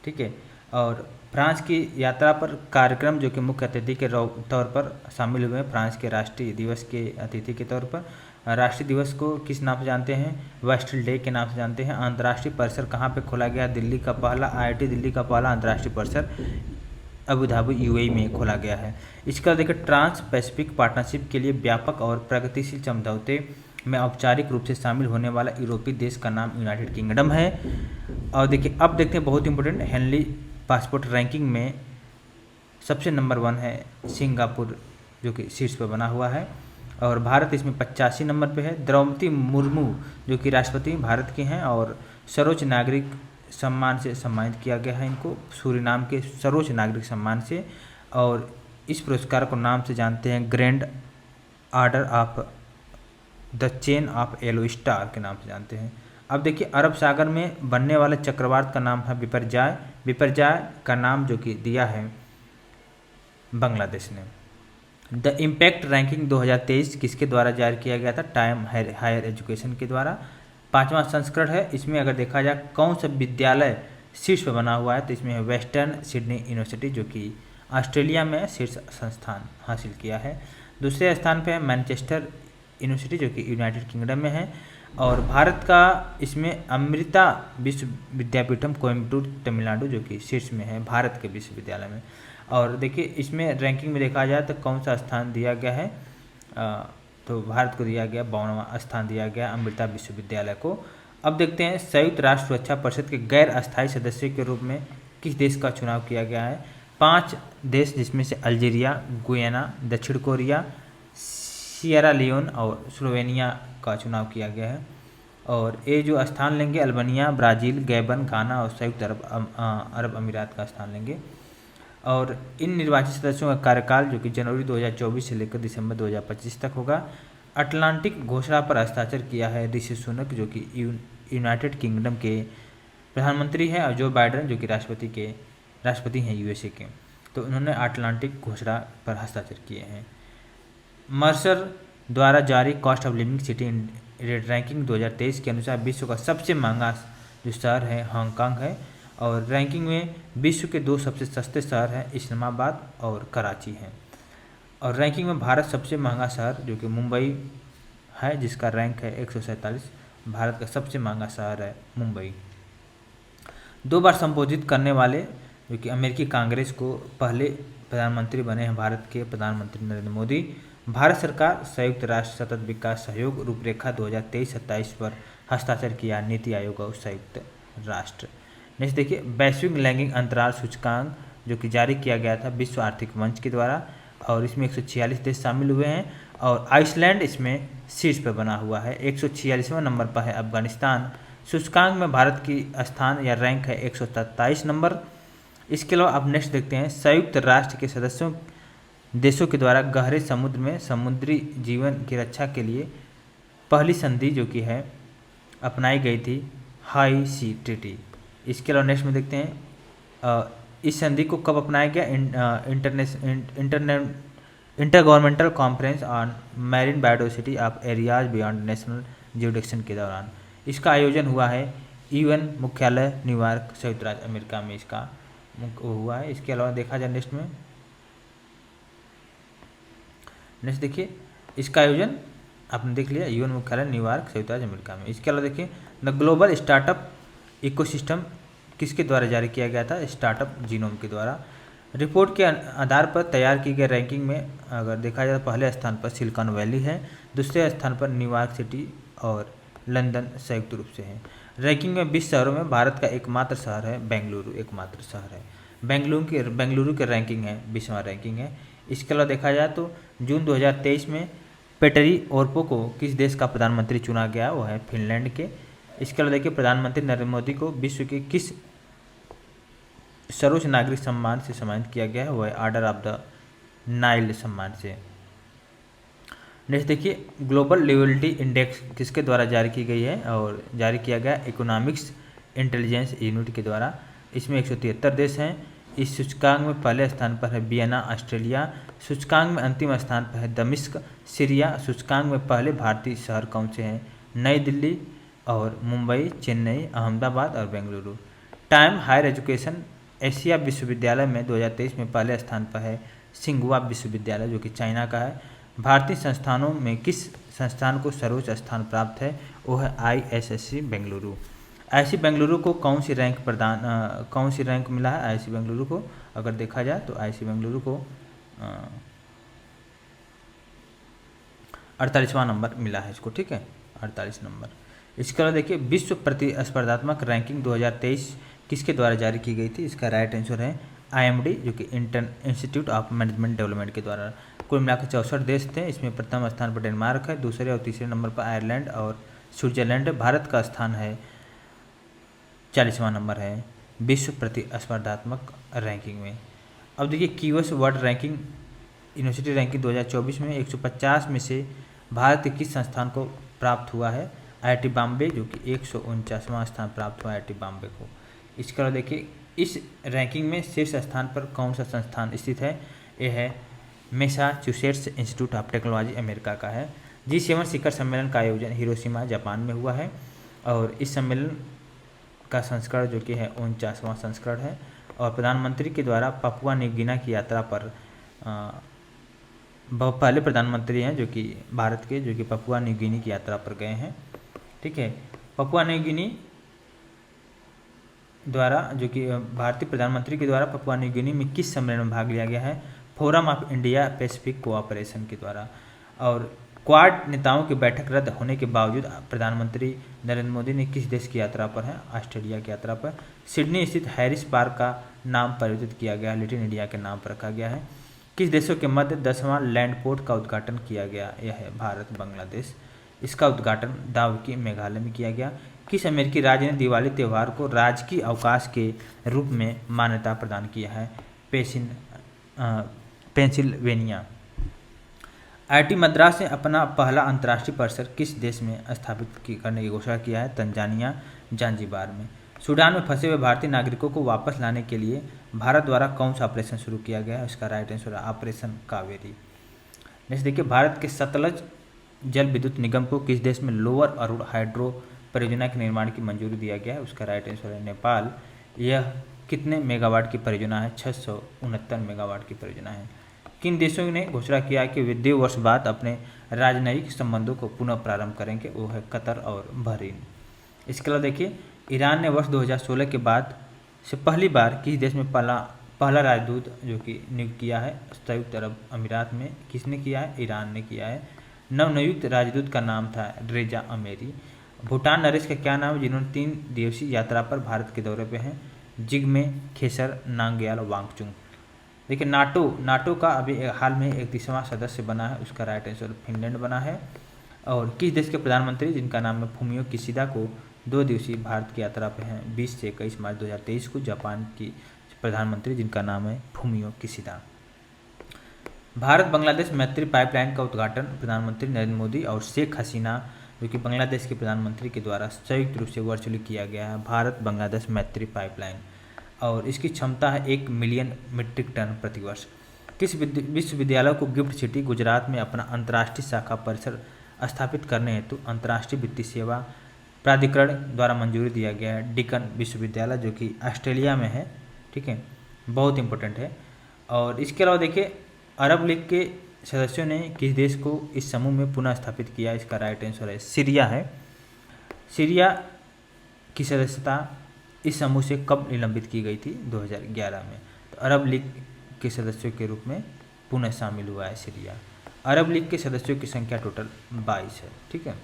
ठीक है। और फ्रांस की यात्रा पर कार्यक्रम जो कि मुख्य अतिथि के तौर पर शामिल हुए हैं फ्रांस के राष्ट्रीय दिवस के अतिथि के तौर पर। राष्ट्रीय दिवस को किस नाम से जानते हैं? वेस्टल डे के नाम से जानते हैं। अंतर्राष्ट्रीय परिसर कहाँ पे खोला गया? दिल्ली का पहला IIT दिल्ली का पहला अंतर्राष्ट्रीय परिसर अबू धाबी UAE में खोला गया है। इसका देखिए ट्रांस पैसिफिक पार्टनरशिप के लिए व्यापक और प्रगतिशील समझौते में औपचारिक रूप से शामिल होने वाला यूरोपीय देश का नाम यूनाइटेड किंगडम है। और देखिए अब देखते हैं बहुत इंपॉर्टेंट, हेनली पासपोर्ट रैंकिंग में सबसे नंबर 1 है सिंगापुर जो कि शीर्ष पर बना हुआ है और भारत इसमें 85 नंबर पे है। द्रौपदी मुर्मू जो कि राष्ट्रपति भारत के हैं और सर्वोच्च नागरिक सम्मान से सम्मानित किया गया है इनको, सूरीनाम के सर्वोच्च नागरिक सम्मान से, और इस पुरस्कार को नाम से जानते हैं grand order of the chain of yellow star के नाम से जानते हैं। अब देखिए अरब सागर में बनने वाले चक्रवात का नाम है विपर्जय का नाम जो कि दिया है बांग्लादेश ने। द इम्पैक्ट रैंकिंग 2023 किसके द्वारा जारी किया गया था? टाइम हायर एजुकेशन के द्वारा। 5वां संस्करण है। इसमें अगर देखा जाए कौन सा विद्यालय शीर्ष पर बना हुआ है तो इसमें है वेस्टर्न सिडनी यूनिवर्सिटी जो कि ऑस्ट्रेलिया में शीर्ष संस्थान हासिल किया है। दूसरे स्थान पर है मैनचेस्टर यूनिवर्सिटी जो कि यूनाइटेड किंगडम में है और भारत का इसमें अमृता विश्व विद्यापीठम कोयम्बटूर तमिलनाडु जो कि शीर्ष में है भारत के विश्वविद्यालय में। और देखिए इसमें रैंकिंग में देखा जाए तो कौन सा स्थान दिया गया है तो भारत को दिया गया 52वां स्थान दिया गया अमृता विश्वविद्यालय को। अब देखते हैं संयुक्त राष्ट्र सुरक्षा परिषद के गैर अस्थायी सदस्य के रूप में किस देश का चुनाव किया गया है? 5 देश जिसमें से अल्जीरिया, गुयाना, दक्षिण कोरिया, सियरा लियोन और स्लोवेनिया का चुनाव किया गया है। और ये जो स्थान लेंगे अल्बानिया, ब्राज़ील, गैबन, घाना और संयुक्त अरब अमीरात का स्थान लेंगे। और इन निर्वाचित सदस्यों का कार्यकाल जो कि जनवरी 2024 से लेकर दिसंबर 2025 तक होगा। अटलांटिक घोषणा पर हस्ताक्षर किया है ऋषि सुनक जो कि यूनाइटेड किंगडम के प्रधानमंत्री हैं और जो बाइडेन जो कि राष्ट्रपति हैं USA के। तो उन्होंने अटलांटिक घोषणा पर हस्ताक्षर किए हैं। मर्सर द्वारा जारी cost of living city ranking 2023 के अनुसार विश्व का सबसे महंगा जो शहर है हांगकांग है, और रैंकिंग में विश्व के 2 सबसे सस्ते शहर हैं इस्लामाबाद और कराची हैं। और रैंकिंग में भारत सबसे महंगा शहर जो कि मुंबई है, जिसका रैंक है 147। भारत का सबसे महंगा शहर है मुंबई। 2 बार संबोधित करने वाले जो कि अमेरिकी कांग्रेस को पहले प्रधानमंत्री बने हैं भारत के प्रधानमंत्री नरेंद्र मोदी। भारत सरकार संयुक्त राष्ट्र सतत विकास सहयोग रूपरेखा 2023-27 पर हस्ताक्षर किया नीति आयोग और संयुक्त राष्ट्र। नेक्स्ट देखिए, वैश्विक लैंगिक अंतराल सूचकांक जो कि जारी किया गया था विश्व आर्थिक मंच के द्वारा, और इसमें 146 देश शामिल हुए हैं और आइसलैंड इसमें शीर्ष पर बना हुआ है। 146वां नंबर पर है अफगानिस्तान। सूचकांक में भारत की स्थान या रैंक है 127 नंबर। इसके अलावा अब नेक्स्ट देखते हैं, संयुक्त राष्ट्र के सदस्यों देशों के द्वारा गहरे समुद्र में समुद्री जीवन की रक्षा के लिए पहली संधि जो कि है अपनाई गई थी, हाई सी ट्रीटी। इसके अलावा नेक्स्ट में देखते हैं इस संधि को कब अपनाया गया, inter governmental conference on marine biodiversity of areas beyond national jurisdiction के दौरान। इसका आयोजन हुआ है यूएन मुख्यालय न्यूयॉर्क संयुक्त राज्य अमेरिका में इसका हुआ है। इसके अलावा देखा जाए नेक्स्ट देखिए, इसका आयोजन आपने देख लिया यूएन मुख्यालय न्यूयॉर्क संयुक्त राज्य अमेरिका में। इसके अलावा देखिए, द ग्लोबल स्टार्टअप इकोसिस्टम किसके द्वारा जारी किया गया था, स्टार्टअप जीनोम के द्वारा। रिपोर्ट के आधार पर तैयार की गई रैंकिंग में अगर देखा जाए तो पहले स्थान पर सिलिकॉन वैली है, दूसरे स्थान पर न्यूयॉर्क सिटी और लंदन संयुक्त रूप से है। रैंकिंग में 20 शहरों में भारत का एकमात्र शहर है बेंगलुरु, एकमात्र शहर है। बेंगलुरु की रैंकिंग है 20वां रैंकिंग है। इसके अलावा देखा जाए तो जून 2023 में पेटरी ओर्पो को किस देश का प्रधानमंत्री चुना गया, वो है फिनलैंड के। इसके अलावा देखिए, प्रधानमंत्री नरेंद्र मोदी को विश्व के किस सर्वोच्च नागरिक सम्मान से सम्मानित किया गया है, वो है ऑर्डर ऑफ द नाइल सम्मान से। नेक्स्ट देखिए, ग्लोबल लिवलिटी इंडेक्स किसके द्वारा जारी की गई है, और जारी किया गया इकोनॉमिक्स इंटेलिजेंस यूनिट के द्वारा। इसमें 173 देश हैं। इस सूचकांक में पहले स्थान पर है वियना ऑस्ट्रेलिया। सूचकांक में अंतिम स्थान पर है दमिश्क सीरिया। सूचकांक में पहले भारतीय शहर कौन से हैं, नई दिल्ली और मुंबई, चेन्नई, अहमदाबाद और Bengaluru. Times higher education Asia विश्वविद्यालय में 2023 में पहले स्थान पर है सिंघुआ विश्वविद्यालय जो कि चाइना का है। भारतीय संस्थानों में किस संस्थान को सर्वोच्च स्थान प्राप्त है, वो है ISSC बेंगलुरु। IISc बेंगलुरु को कौन सी रैंक मिला है, IISc बेंगलुरु को अगर देखा जाए तो IISc बेंगलुरु को 48वां नंबर मिला है इसको, ठीक है, 48 नंबर। इसके अलावा देखिए, विश्व प्रतिस्पर्धात्मक रैंकिंग 2023 किसके द्वारा जारी की गई थी, इसका राइट आंसर है IMD जो कि इंस्टीट्यूट ऑफ मैनेजमेंट डेवलपमेंट के द्वारा। कुल मिलाकर 64 देश थे। इसमें प्रथम स्थान पर डेनमार्क है, दूसरे और तीसरे नंबर पर आयरलैंड और स्विट्जरलैंड। भारत का स्थान है 40वां नंबर है विश्व प्रतिस्पर्धात्मक रैंकिंग में। अब देखिए, कीवर्स वर्ल्ड रैंकिंग यूनिवर्सिटी रैंकिंग 2024 में 150 में से भारत के किस संस्थान को प्राप्त हुआ है, IIT बॉम्बे जो कि 149वां स्थान प्राप्त हुआ IIT बॉम्बे को। इसके अलावा देखिए, इस रैंकिंग में शीर्ष स्थान पर कौन सा संस्थान स्थित है, यह है Massachusetts institute of technology America का है। G7 शिखर सम्मेलन का आयोजन हिरोशिमा जापान में हुआ है, और इस सम्मेलन का संस्करण जो कि है 49वां संस्करण है। और प्रधानमंत्री के द्वारा पपुआ न्यू गिनी की यात्रा पर पहले प्रधानमंत्री हैं जो कि भारत के, जो कि पपुआ न्यू गिनी की यात्रा पर गए हैं, ठीक है। पपुआ न्यू गिनी द्वारा जो कि भारतीय प्रधानमंत्री के द्वारा पपुआ न्यू गिनी में किस सम्मेलन में भाग लिया गया है, forum of India Pacific cooperation के द्वारा। और क्वाड नेताओं की बैठक रद्द होने के बावजूद प्रधानमंत्री नरेंद्र मोदी ने किस देश की यात्रा पर है, ऑस्ट्रेलिया की यात्रा पर। सिडनी स्थित हैरिस पार्क का नाम परिवर्तित किया गया, लिटिल इंडिया के नाम पर रखा गया है। किस देशों के मध्य 10वां लैंड पोर्ट का उद्घाटन किया गया, यह है भारत बांग्लादेश। इसका उद्घाटन दावकी मेघालय में किया गया। किस अमेरिकी राज्य ने दिवाली त्यौहार को राजकीय अवकाश के रूप में मान्यता प्रदान किया है, पेंसिल्वेनिया। IIT मद्रास ने अपना पहला अंतर्राष्ट्रीय परिसर किस देश में स्थापित करने की घोषणा किया है, तंजानिया, जांजिबार में। सूडान में फंसे हुए भारतीय नागरिकों को वापस लाने के लिए भारत द्वारा कौन सा ऑपरेशन शुरू किया गया है? इसका राइट आंसर है ऑपरेशन कावेरी। नेक्स्ट देखिए, भारत के सतलज जल विद्युत निगम को किस देश में लोअर अरुण हाइड्रो परियोजना के निर्माण की मंजूरी दिया गया है? उसका राइट आंसर है नेपाल। यह कितने मेगावाट की परियोजना है? 669 मेगावाट की परियोजना है। किन देशों ने घोषणा किया कि वे 2 वर्ष बाद अपने राजनयिक संबंधों को पुनः प्रारंभ करेंगे? वो है कतर और बहरीन। इसके अलावा देखिए, ईरान ने वर्ष 2016 के बाद से पहली बार किस देश में पहला राजदूत जो कि नियुक्त किया है? संयुक्त अरब अमीरात में। किसने किया है? ईरान ने किया है। नवनियुक्त राजदूत का नाम था रेजा अमेरी। भूटान नरेश का क्या नाम है जिन्होंने 3 दिवसीय यात्रा पर भारत के दौरे पे हैं? जिग्मे खेसर नामग्याल वांगचुक। देखिए, नाटो का अभी हाल में 31वां सदस्य बना है, उसका राइट आंसर फिनलैंड बना है। और किस देश के प्रधानमंत्री जिनका नाम है फूमियो किशिदा को 2 दिवसीय भारत की यात्रा पे हैं? 20 से 21 मार्च 2023 को जापान की प्रधानमंत्री जिनका नाम है फूमियो किशिदा। भारत बांग्लादेश मैत्री पाइपलाइन का उद्घाटन प्रधानमंत्री नरेंद्र मोदी और शेख हसीना जो कि बांग्लादेश के प्रधानमंत्री के द्वारा संयुक्त रूप से वर्चुअली किया गया है। भारत बांग्लादेश मैत्री पाइपलाइन, और इसकी क्षमता है 1 मिलियन मीट्रिक टन प्रतिवर्ष। किस विश्वविद्यालय को गिफ्ट सिटी गुजरात में अपना अंतर्राष्ट्रीय शाखा परिसर स्थापित करने हेतु अंतर्राष्ट्रीय वित्तीय सेवा प्राधिकरण द्वारा मंजूरी दिया गया है? डिकन विश्वविद्यालय जो कि ऑस्ट्रेलिया में है, ठीक है, बहुत इंपॉर्टेंट है। और इसके अलावा देखिए, अरब लीग के सदस्यों ने किस देश को इस समूह में पुनः स्थापित किया? इसका राइट आंसर है सीरिया है। सीरिया की सदस्यता इस समूह से कब निलंबित की गई थी? 2011 में। तो अरब लीग के सदस्यों के रूप में पुनः शामिल हुआ है सीरिया। अरब लीग के सदस्यों की संख्या टोटल 22 है, ठीक है।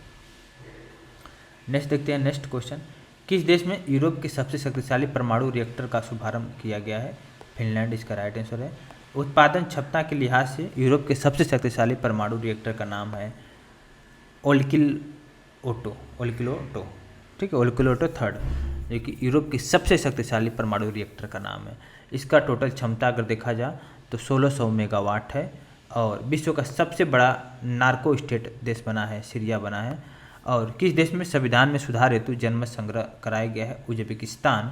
नेक्स्ट देखते हैं, नेक्स्ट क्वेश्चन, किस देश में यूरोप के सबसे शक्तिशाली परमाणु रिएक्टर का शुभारंभ किया गया है? फिनलैंड इसका राइट आंसर है। उत्पादन क्षमता के लिहाज से यूरोप के सबसे शक्तिशाली परमाणु रिएक्टर का नाम है ओल्किलोटो, ठीक है, ओल्किलोटो 3, जो कि यूरोप की सबसे शक्तिशाली परमाणु रिएक्टर का नाम है। इसका टोटल क्षमता अगर देखा जाए तो 1600 मेगावाट है। और विश्व का सबसे बड़ा नार्को स्टेट देश बना है सीरिया बना है। और किस देश में संविधान में सुधार हेतु जनमत संग्रह कराया गया है? उज्बेकिस्तान।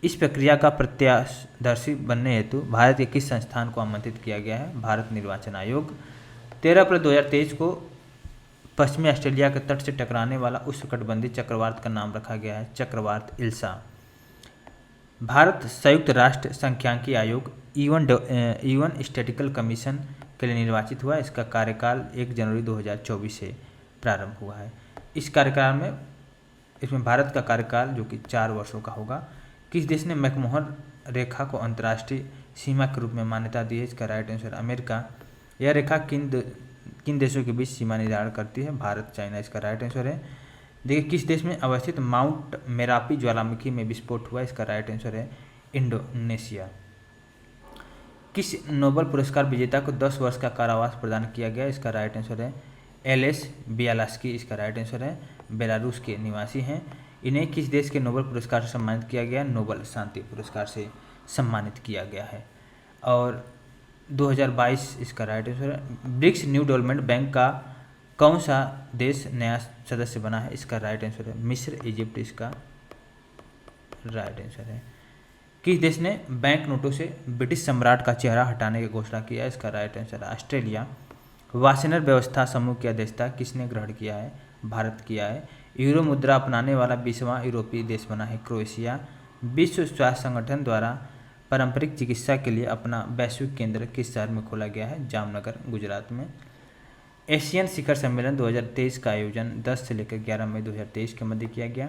इस प्रक्रिया का प्रत्यादर्शी बनने हेतु भारत के किस संस्थान को आमंत्रित किया गया है? भारत निर्वाचन आयोग। 13 अप्रैल 2023 को पश्चिमी ऑस्ट्रेलिया के तट से टकराने वाला उष्णकटिबंधीय चक्रवात का नाम रखा गया है चक्रवात इल्सा। भारत संयुक्त राष्ट्र सांख्यिकी आयोग ईवन स्टैटिस्टिकल कमीशन के लिए निर्वाचित हुआ। इसका कार्यकाल 1 जनवरी 2024 से प्रारंभ हुआ है। इस कार्यकाल में इसमें भारत का कार्यकाल जो कि 4 वर्षों का होगा। किस देश ने मैकमोहन रेखा को अंतर्राष्ट्रीय सीमा के रूप में मान्यता दी है? इसका राइट आंसर अमेरिका। यह रेखा किन देशों के बीच सीमा निर्धारण करती है? भारत चाइना, इसका राइट आंसर है। देखिए, किस देश में अवस्थित माउंट मेरापी ज्वालामुखी में विस्फोट हुआ? इसका राइट आंसर है इंडोनेशिया। किस नोबेल पुरस्कार विजेता को 10 वर्ष का कारावास प्रदान किया गया? इसका राइट आंसर है एलेस बियालास्की, इसका राइट आंसर है। बेलारूस के निवासी हैं। इन्हें किस देश के नोबेल पुरस्कार से सम्मानित किया गया? नोबेल शांति पुरस्कार से सम्मानित किया गया है। और 2022 इसका राइट आंसर है। ब्रिक्स न्यू डेवलपमेंट बैंक का कौन सा देश नया सदस्य बना है? इसका राइट आंसर है मिस्र, इजिप्ट, इसका राइट आंसर है। किस देश ने बैंक नोटों से ब्रिटिश सम्राट का चेहरा हटाने की घोषणा किया? इसका राइट आंसर है ऑस्ट्रेलिया। वासेनर व्यवस्था समूह की अध्यक्षता किसने ग्रहण किया है? भारत किया है। यूरो मुद्रा अपनाने वाला 20वां यूरोपीय देश बना है क्रोएशिया। विश्व स्वास्थ्य संगठन द्वारा पारंपरिक चिकित्सा के लिए अपना वैश्विक केंद्र किस शहर में खोला गया है? जामनगर, गुजरात में। एशियन शिखर सम्मेलन 2023 का आयोजन 10 से लेकर 11 मई 2023 के मध्य किया गया।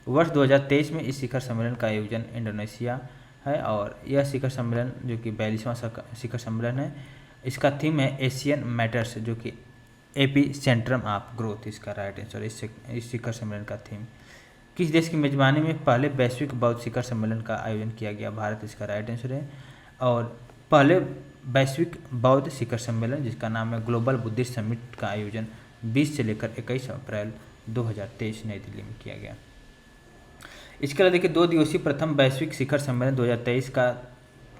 वर्ष 2023 में इस शिखर सम्मेलन का आयोजन इंडोनेशिया है। और यह शिखर सम्मेलन जो कि 42वां शिखर सम्मेलन है, इसका थीम है एशियन मैटर्स, जो कि एपी सेंट्रम ऑफ ग्रोथ, इसका राइट आंसर इस शिखर सम्मेलन का थीम। किस देश की मेजबानी में पहले वैश्विक बौद्ध शिखर सम्मेलन का आयोजन किया गया? भारत, इसका राइट आंसर है। और पहले वैश्विक बौद्ध शिखर सम्मेलन जिसका नाम है ग्लोबल बुद्धिस्ट समिट का आयोजन 20 से लेकर 21 अप्रैल 2023 नई दिल्ली में किया गया। इसके अलावा देखिए, 2 दिवसीय प्रथम वैश्विक शिखर सम्मेलन 2023 का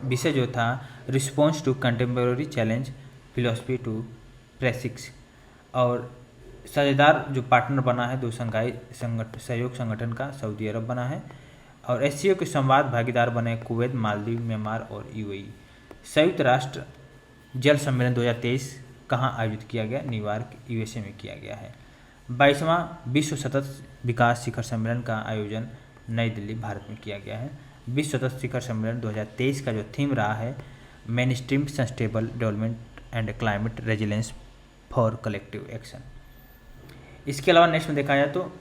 विषय जो था response to contemporary challenge philosophy to praxis. और साझेदार जो पार्टनर बना है 2 शंघाई सहयोग संगठन का सऊदी अरब बना है। और एससीओ के संवाद भागीदार बने कुवैत, मालदीव, म्यांमार और यूएई। संयुक्त राष्ट्र जल सम्मेलन 2023 कहाँ आयोजित किया गया? न्यूयॉर्क, यूएसए में किया गया है। 22वां विश्व सतत विकास शिखर सम्मेलन का आयोजन नई दिल्ली, भारत में किया गया है। विश्व सतत शिखर सम्मेलन 2023 का जो थीम रहा है main stream sustainable development and climate resilience for collective action. इसके अलावा नेक्स्ट में देखा जाए तो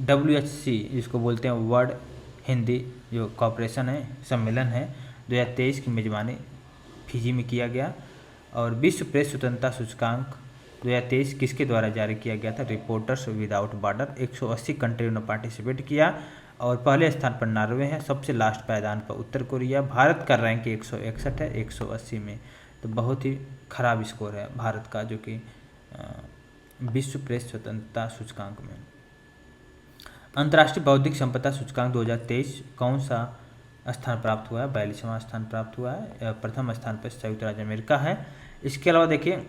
WHC जिसको बोलते हैं वर्ल्ड हिंदी जो कॉपरेशन है सम्मेलन है 2023 की मेजबानी फिजी में किया गया। और विश्व प्रेस स्वतंत्रता सूचकांक 2023 किसके द्वारा जारी किया गया था? Reporters without border. 180 कंट्रियों ने पार्टिसिपेट किया और पहले स्थान पर नॉर्वे है, सबसे लास्ट पायदान पर उत्तर कोरिया। भारत का रैंक 161 है 180 में, तो बहुत ही खराब स्कोर है भारत का जो कि विश्व प्रेस स्वतंत्रता सूचकांक में। अंतर्राष्ट्रीय बौद्धिक संपदा सूचकांक 2023 कौन सा स्थान प्राप्त हुआ है? 42वां स्थान प्राप्त हुआ है। प्रथम स्थान पर संयुक्त राज्य अमेरिका है। इसके अलावा देखिए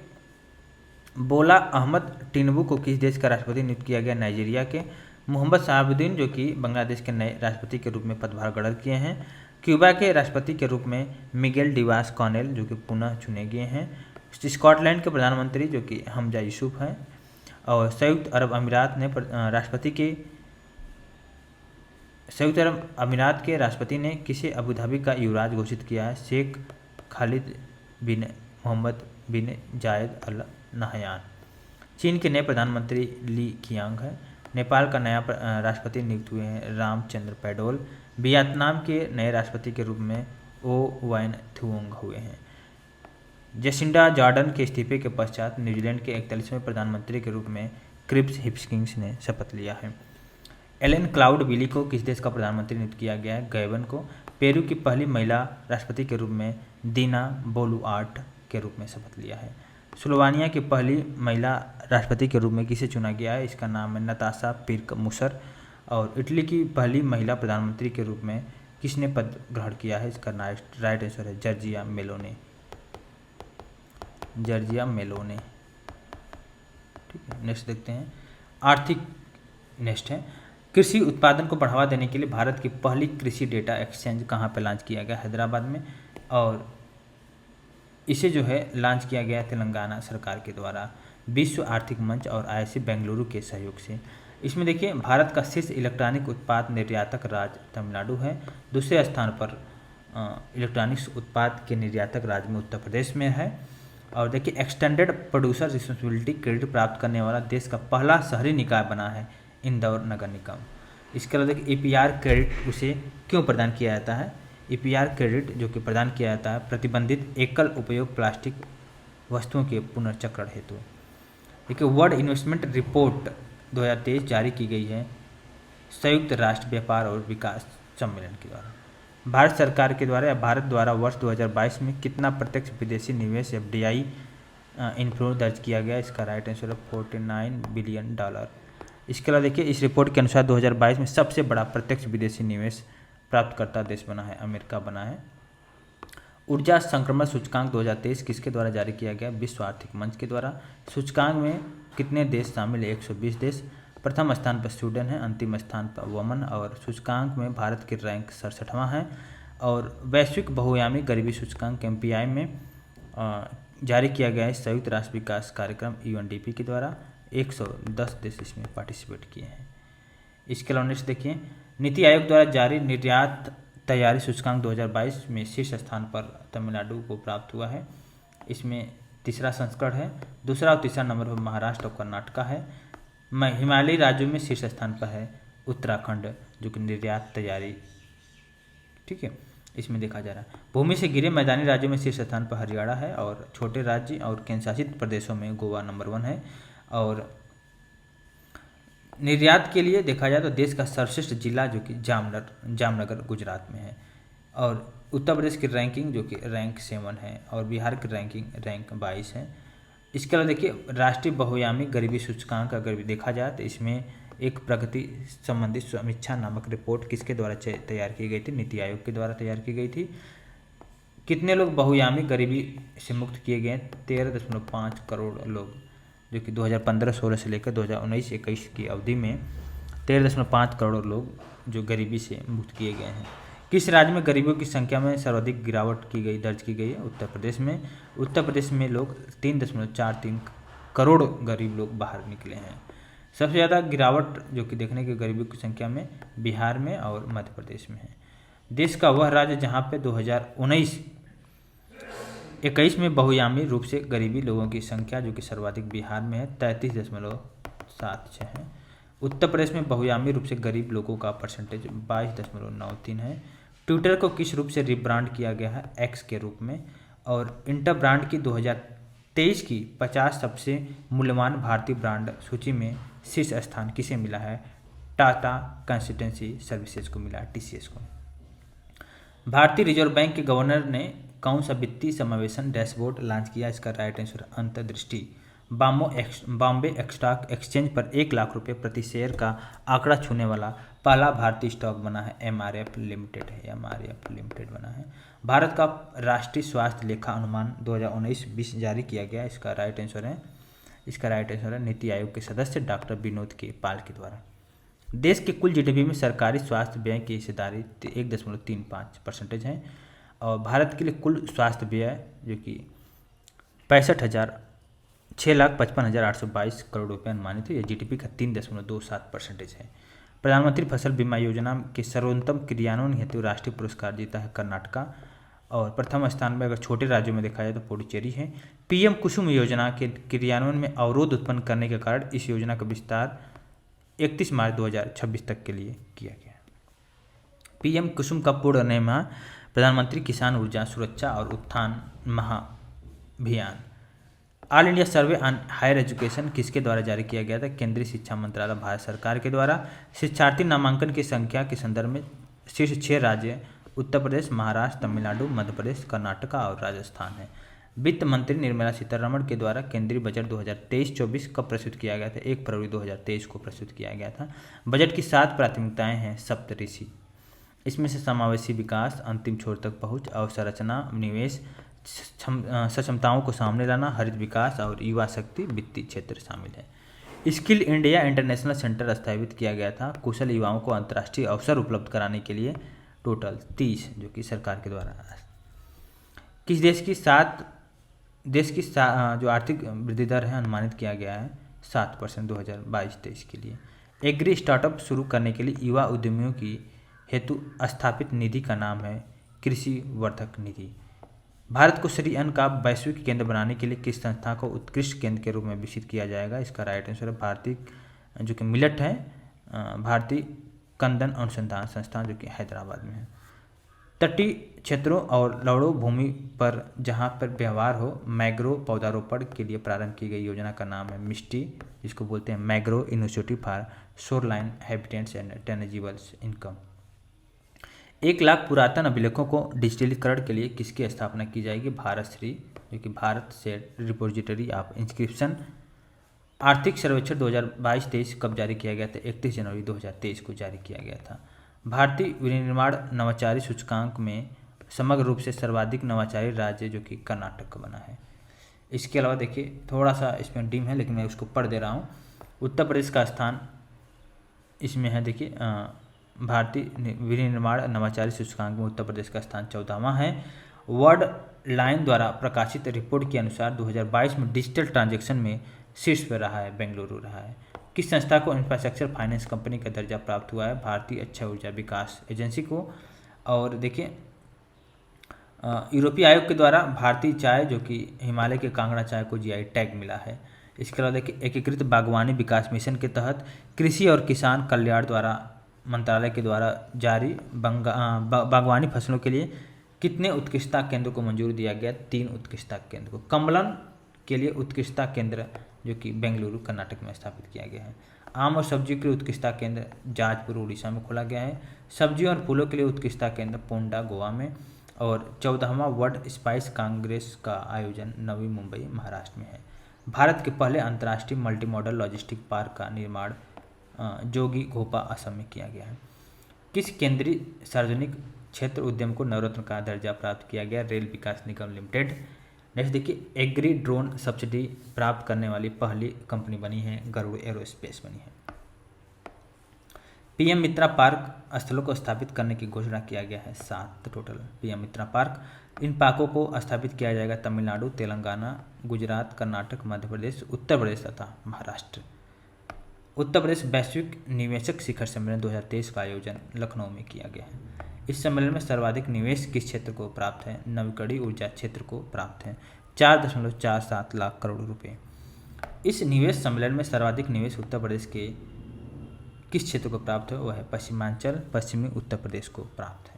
बोला अहमद टिनबू को किस देश का राष्ट्रपति नियुक्त किया गया? नाइजीरिया के। मोहम्मद शहाबुद्दीन जो कि बांग्लादेश के नए राष्ट्रपति के रूप में पदभार ग्रहण किए हैं। क्यूबा के राष्ट्रपति के रूप में मिगेल डिवास कॉनेल जो कि पुनः चुने गए हैं। स्कॉटलैंड के प्रधानमंत्री जो कि हमजा यूसुफ हैं। और संयुक्त अरब अमीरात के राष्ट्रपति ने किसे अबू धाबी का युवराज घोषित किया है? शेख खालिद बिन मोहम्मद बिन जायद अल नहयान। चीन के नए प्रधानमंत्री ली कीयांग है। नेपाल का नया राष्ट्रपति नियुक्त हुए हैं रामचंद्र पैडोल। वियतनाम के नए राष्ट्रपति के रूप में ओ वैन थुओंग हुए हैं। जेसिंडा जॉर्डन के इस्तीफे के पश्चात न्यूजीलैंड के 41वें प्रधानमंत्री के रूप में क्रिप्स हिप्किंस ने शपथ लिया है। एलेन क्लाउड विली को किस देश का प्रधानमंत्री नियुक्त किया गया है? गैबन को। पेरू की पहली महिला राष्ट्रपति के रूप में दीना बोलुआर्ट के रूप में शपथ लिया है। स्लोवानिया की पहली महिला राष्ट्रपति के रूप में किसे चुना गया है? इसका नाम है नताशा पिर्क मुसर। और इटली की पहली महिला प्रधानमंत्री के रूप में किसने पद ग्रहण किया है? इसका राइट आंसर है जॉर्जिया मेलोनी। Giorgia Meloni. ठीक है, नेक्स्ट देखते हैं आर्थिक। नेक्स्ट है कृषि उत्पादन को बढ़ावा देने के लिए भारत की पहली कृषि डेटा एक्सचेंज कहाँ पे लॉन्च किया गया? हैदराबाद में। और इसे जो है लॉन्च किया गया तेलंगाना सरकार के द्वारा विश्व आर्थिक मंच और IISc बेंगलुरु के सहयोग से। इसमें देखिए भारत का शीर्ष इलेक्ट्रॉनिक उत्पाद निर्यातक राज्य तमिलनाडु है। दूसरे स्थान पर इलेक्ट्रॉनिक्स उत्पाद के निर्यातक राज्य में उत्तर प्रदेश में है। और देखिए एक्सटेंडेड प्रोड्यूसर रिस्पॉन्सिबिलिटी क्रेडिट प्राप्त करने वाला देश का पहला शहरी निकाय बना है इंदौर नगर निगम। इसके अलावा देखिए EPR क्रेडिट उसे क्यों प्रदान किया जाता है? EPR क्रेडिट जो कि प्रदान किया जाता है प्रतिबंधित एकल उपयोग प्लास्टिक वस्तुओं के पुनर्चक्रण हेतु। देखिए वर्ल्ड इन्वेस्टमेंट रिपोर्ट 2023 जारी की गई है संयुक्त राष्ट्र व्यापार और विकास सम्मेलन के द्वारा। भारत सरकार के द्वारा या भारत द्वारा वर्ष 2022 में कितना प्रत्यक्ष विदेशी निवेश FDI इनफ्लो दर्ज किया गया? इसका राइट आंसर है $49 बिलियन। इसके अलावा देखिए इस रिपोर्ट के अनुसार 2022 में सबसे बड़ा प्रत्यक्ष विदेशी निवेश प्राप्तकर्ता देश बना है अमेरिका बना है। ऊर्जा संक्रमण सूचकांक 2023 किसके द्वारा जारी किया गया? विश्व आर्थिक मंच के द्वारा। सूचकांक में कितने देश शामिल है? 120 देश। प्रथम स्थान पर स्वीडन है, अंतिम स्थान पर ओमान। और सूचकांक में भारत के रैंक 67वां है। और वैश्विक बहुआयामी गरीबी सूचकांक MPI में जारी किया गया है संयुक्त राष्ट्र विकास कार्यक्रम UNDP के द्वारा। 110 देश इसमें पार्टिसिपेट किए हैं। इसके अलावा नेक्स्ट देखिए नीति आयोग द्वारा जारी निर्यात तैयारी सूचकांक 2022 में शीर्ष स्थान पर तमिलनाडु को प्राप्त हुआ है। इसमें तीसरा संस्करण है। दूसरा और तीसरा नंबर पर महाराष्ट्र और कर्नाटक है। हिमालयी राज्यों में शीर्ष स्थान पर है उत्तराखंड जो कि निर्यात तैयारी। ठीक है, इसमें देखा जा रहा है। भूमि से घिरे मैदानी राज्यों में शीर्ष स्थान पर हरियाणा है। और छोटे राज्य और केंद्रशासित प्रदेशों में गोवा नंबर 1 है। और निर्यात के लिए देखा जाए तो देश का सर्वश्रेष्ठ जिला जो कि जामनगर गुजरात में है। और उत्तर प्रदेश की रैंकिंग जो कि रैंक 7 है। और बिहार की रैंकिंग रैंक 22 है। इसके अलावा देखिए राष्ट्रीय बहुआयामी गरीबी सूचकांक अगर भी देखा जाए तो इसमें एक प्रगति संबंधी समीक्षा नामक रिपोर्ट किसके द्वारा तैयार की गई थी? नीति आयोग के द्वारा तैयार की गई थी। कितने लोग बहुआयामी गरीबी से मुक्त किए गए? 13.5 करोड़ लोग जो कि 2015-16 से लेकर 2019-21 की अवधि में 13.5 करोड़ लोग जो गरीबी से मुक्त किए गए हैं। किस राज्य में गरीबों की संख्या में सर्वाधिक गिरावट दर्ज की गई है? उत्तर प्रदेश में। उत्तर प्रदेश में लोग 3.43 करोड़ गरीब लोग बाहर निकले हैं। सबसे ज़्यादा गिरावट जो कि देखने की गरीबों की संख्या में बिहार में और मध्य प्रदेश में है। देश का वह राज्य जहाँ पे 2019-21 में बहुआयामी रूप से गरीबी लोगों की संख्या जो कि सर्वाधिक बिहार में है 33.76 है। उत्तर प्रदेश में बहुआयामी रूप से गरीब लोगों का परसेंटेज 22.93 है। ट्विटर को किस रूप से रिब्रांड किया गया है? एक्स के रूप में। और इंटर ब्रांड की 2023 की 50 सबसे मूल्यवान भारतीय ब्रांड सूची में शीर्ष स्थान किसे मिला है? टाटा कंसल्टेंसी सर्विसेज को मिला है, TCS को। भारतीय रिजर्व बैंक के गवर्नर ने कौन सा वित्तीय समावेशन डैशबोर्ड लॉन्च किया? इसका राइट आंसर अंतर्दृष्टि। बॉम्बे स्टॉक एक्सचेंज पर 1 लाख रुपए प्रति शेयर का आंकड़ा छूने वाला पहला भारतीय स्टॉक बना है MRF लिमिटेड है, MRF लिमिटेड बना है। भारत का राष्ट्रीय स्वास्थ्य लेखा अनुमान 2019-20 जारी किया गया। इसका राइट आंसर है नीति आयोग के सदस्य डॉक्टर विनोद के पाल के द्वारा। देश के कुल GDP में सरकारी स्वास्थ्य व्यय की हिस्सेदारी 1.35% है। और भारत के लिए कुल स्वास्थ्य व्यय जो कि 6,55,822 करोड़ रुपये अनुमानित है। यह GDP का 3.27% है। प्रधानमंत्री फसल बीमा योजना के सर्वोत्तम क्रियान्वयन हेतु राष्ट्रीय पुरस्कार जीता है कर्नाटका। और प्रथम स्थान में अगर छोटे राज्यों में देखा जाए तो पुडुचेरी है। PM कुसुम योजना के क्रियान्वयन में अवरोध उत्पन्न करने के कारण इस योजना का विस्तार 31 मार्च 2026 तक के लिए किया गया। PM कुसुम का पूर्ण नाम है प्रधानमंत्री किसान ऊर्जा सुरक्षा और उत्थान महाअभियान। All India survey on higher education किसके द्वारा जारी किया गया था? केंद्रीय शिक्षा मंत्रालय भारत सरकार के द्वारा। शिक्षार्थी नामांकन की संख्या के संदर्भ में शीर्ष 6 राज्य उत्तर प्रदेश, महाराष्ट्र, तमिलनाडु, मध्य प्रदेश, कर्नाटका और राजस्थान है। वित्त मंत्री निर्मला सीतारमण के द्वारा केंद्रीय बजट 2023-24 कब प्रस्तुत किया गया था? 1 फरवरी 2023 को प्रस्तुत किया गया था। बजट की 7 प्राथमिकताएं हैं सप्तऋषि। इसमें से समावेशी विकास, अंतिम छोर तक पहुंच, अवसंरचना, निवेश, सक्षमताओं को सामने लाना, हरित विकास और युवा शक्ति वित्तीय क्षेत्र शामिल है। स्किल इंडिया इंटरनेशनल सेंटर स्थापित किया गया था कुशल युवाओं को अंतर्राष्ट्रीय अवसर उपलब्ध कराने के लिए। टोटल 30 जो कि सरकार के द्वारा। किस देश की जो आर्थिक वृद्धि दर है अनुमानित किया गया है 7% 2022-23 के लिए। एग्री स्टार्टअप शुरू करने के लिए युवा उद्यमियों की हेतु स्थापित निधि का नाम है कृषि वर्धक निधि। भारत को श्री अन्न का वैश्विक केंद्र बनाने के लिए किस संस्था को उत्कृष्ट केंद्र के रूप में विकसित किया जाएगा? इसका राइट आंसर है भारतीय जो कि मिलेट है, भारतीय कंदन अनुसंधान संस्थान जो कि हैदराबाद में है। तटीय क्षेत्रों और लवणों भूमि पर जहां पर व्यवहार हो मैग्रोव पौधारोपण के लिए प्रारंभ की गई योजना का नाम है मिस्टी, जिसको बोलते हैं mangrove initiative for shoreline habitats and tangibles income. 1 lakh पुरातन अभिलेखों को डिजिटलीकरण के लिए किसकी स्थापना की जाएगी? भारत श्री जो कि Bharat set repository of inscription. आर्थिक सर्वेक्षण 2022-23 कब जारी किया गया था? 31 जनवरी 2023 को जारी किया गया था। भारतीय विनिर्माण नवाचारी सूचकांक में समग्र रूप से सर्वाधिक नवाचारी राज्य जो कि कर्नाटक का बना है। इसके अलावा देखिए थोड़ा सा इसमें डिम है लेकिन मैं उसको पढ़ दे रहा हूँ। उत्तर प्रदेश का स्थान इसमें है, देखिए भारतीय विनिर्माण नवाचारी सूचकांक में उत्तर प्रदेश का स्थान 14वां है। वर्ल्ड लाइन द्वारा प्रकाशित रिपोर्ट के अनुसार 2022 में डिजिटल ट्रांजैक्शन में शीर्ष पर रहा है बेंगलुरु रहा है। किस संस्था को इंफ्रास्ट्रक्चर फाइनेंस कंपनी का दर्जा प्राप्त हुआ है? भारतीय अक्षय ऊर्जा विकास एजेंसी को। और देखिए यूरोपीय आयोग के द्वारा भारतीय चाय जो कि हिमालय के कांगड़ा चाय को GI टैग मिला है। इसके अलावा देखिए एकीकृत बागवानी विकास मिशन के तहत कृषि और किसान कल्याण द्वारा मंत्रालय के द्वारा जारी बागवानी फसलों के लिए कितने उत्कृष्टता केंद्र को मंजूरी दिया गया? 3 उत्कृष्टता केंद्र को। कमलन के लिए उत्कृष्टता केंद्र जो कि बेंगलुरु कर्नाटक में स्थापित किया गया है। आम और सब्जियों के लिए उत्कृष्टता केंद्र जाजपुर उड़ीसा में खोला गया है। सब्जियों और फूलों के लिए उत्कृष्टता केंद्र पोंडा गोवा में। और 14वां वर्ल्ड स्पाइस कांग्रेस का आयोजन नवी मुंबई महाराष्ट्र में है। भारत के पहले अंतर्राष्ट्रीय मल्टी मॉडल लॉजिस्टिक पार्क का निर्माण जोगी घोपा असम में किया गया है। किस केंद्रीय सार्वजनिक क्षेत्र उद्यम को नवरत्न का दर्जा प्राप्त किया गया? रेल विकास निगम लिमिटेड। नेक्स्ट देखिए एग्री ड्रोन सब्सिडी प्राप्त करने वाली पहली कंपनी बनी है गरुड़ एरोस्पेस बनी है। पीएम मित्रा पार्क स्थलों को स्थापित करने की घोषणा किया गया है, 7 टोटल पीएम मित्रा पार्क। इन पार्कों को स्थापित किया जाएगा तमिलनाडु, तेलंगाना, गुजरात, कर्नाटक, मध्य प्रदेश, उत्तर प्रदेश तथा महाराष्ट्र। उत्तर प्रदेश वैश्विक निवेशक शिखर सम्मेलन 2023 का आयोजन लखनऊ में किया गया है। इस सम्मेलन में सर्वाधिक निवेश किस क्षेत्र को प्राप्त है? नवीकरणीय ऊर्जा क्षेत्र को प्राप्त है, 4.47 लाख करोड़ रुपए। इस निवेश सम्मेलन में सर्वाधिक निवेश उत्तर प्रदेश के किस क्षेत्र को प्राप्त है? वह है पश्चिमांचल, पश्चिमी उत्तर प्रदेश को प्राप्त है।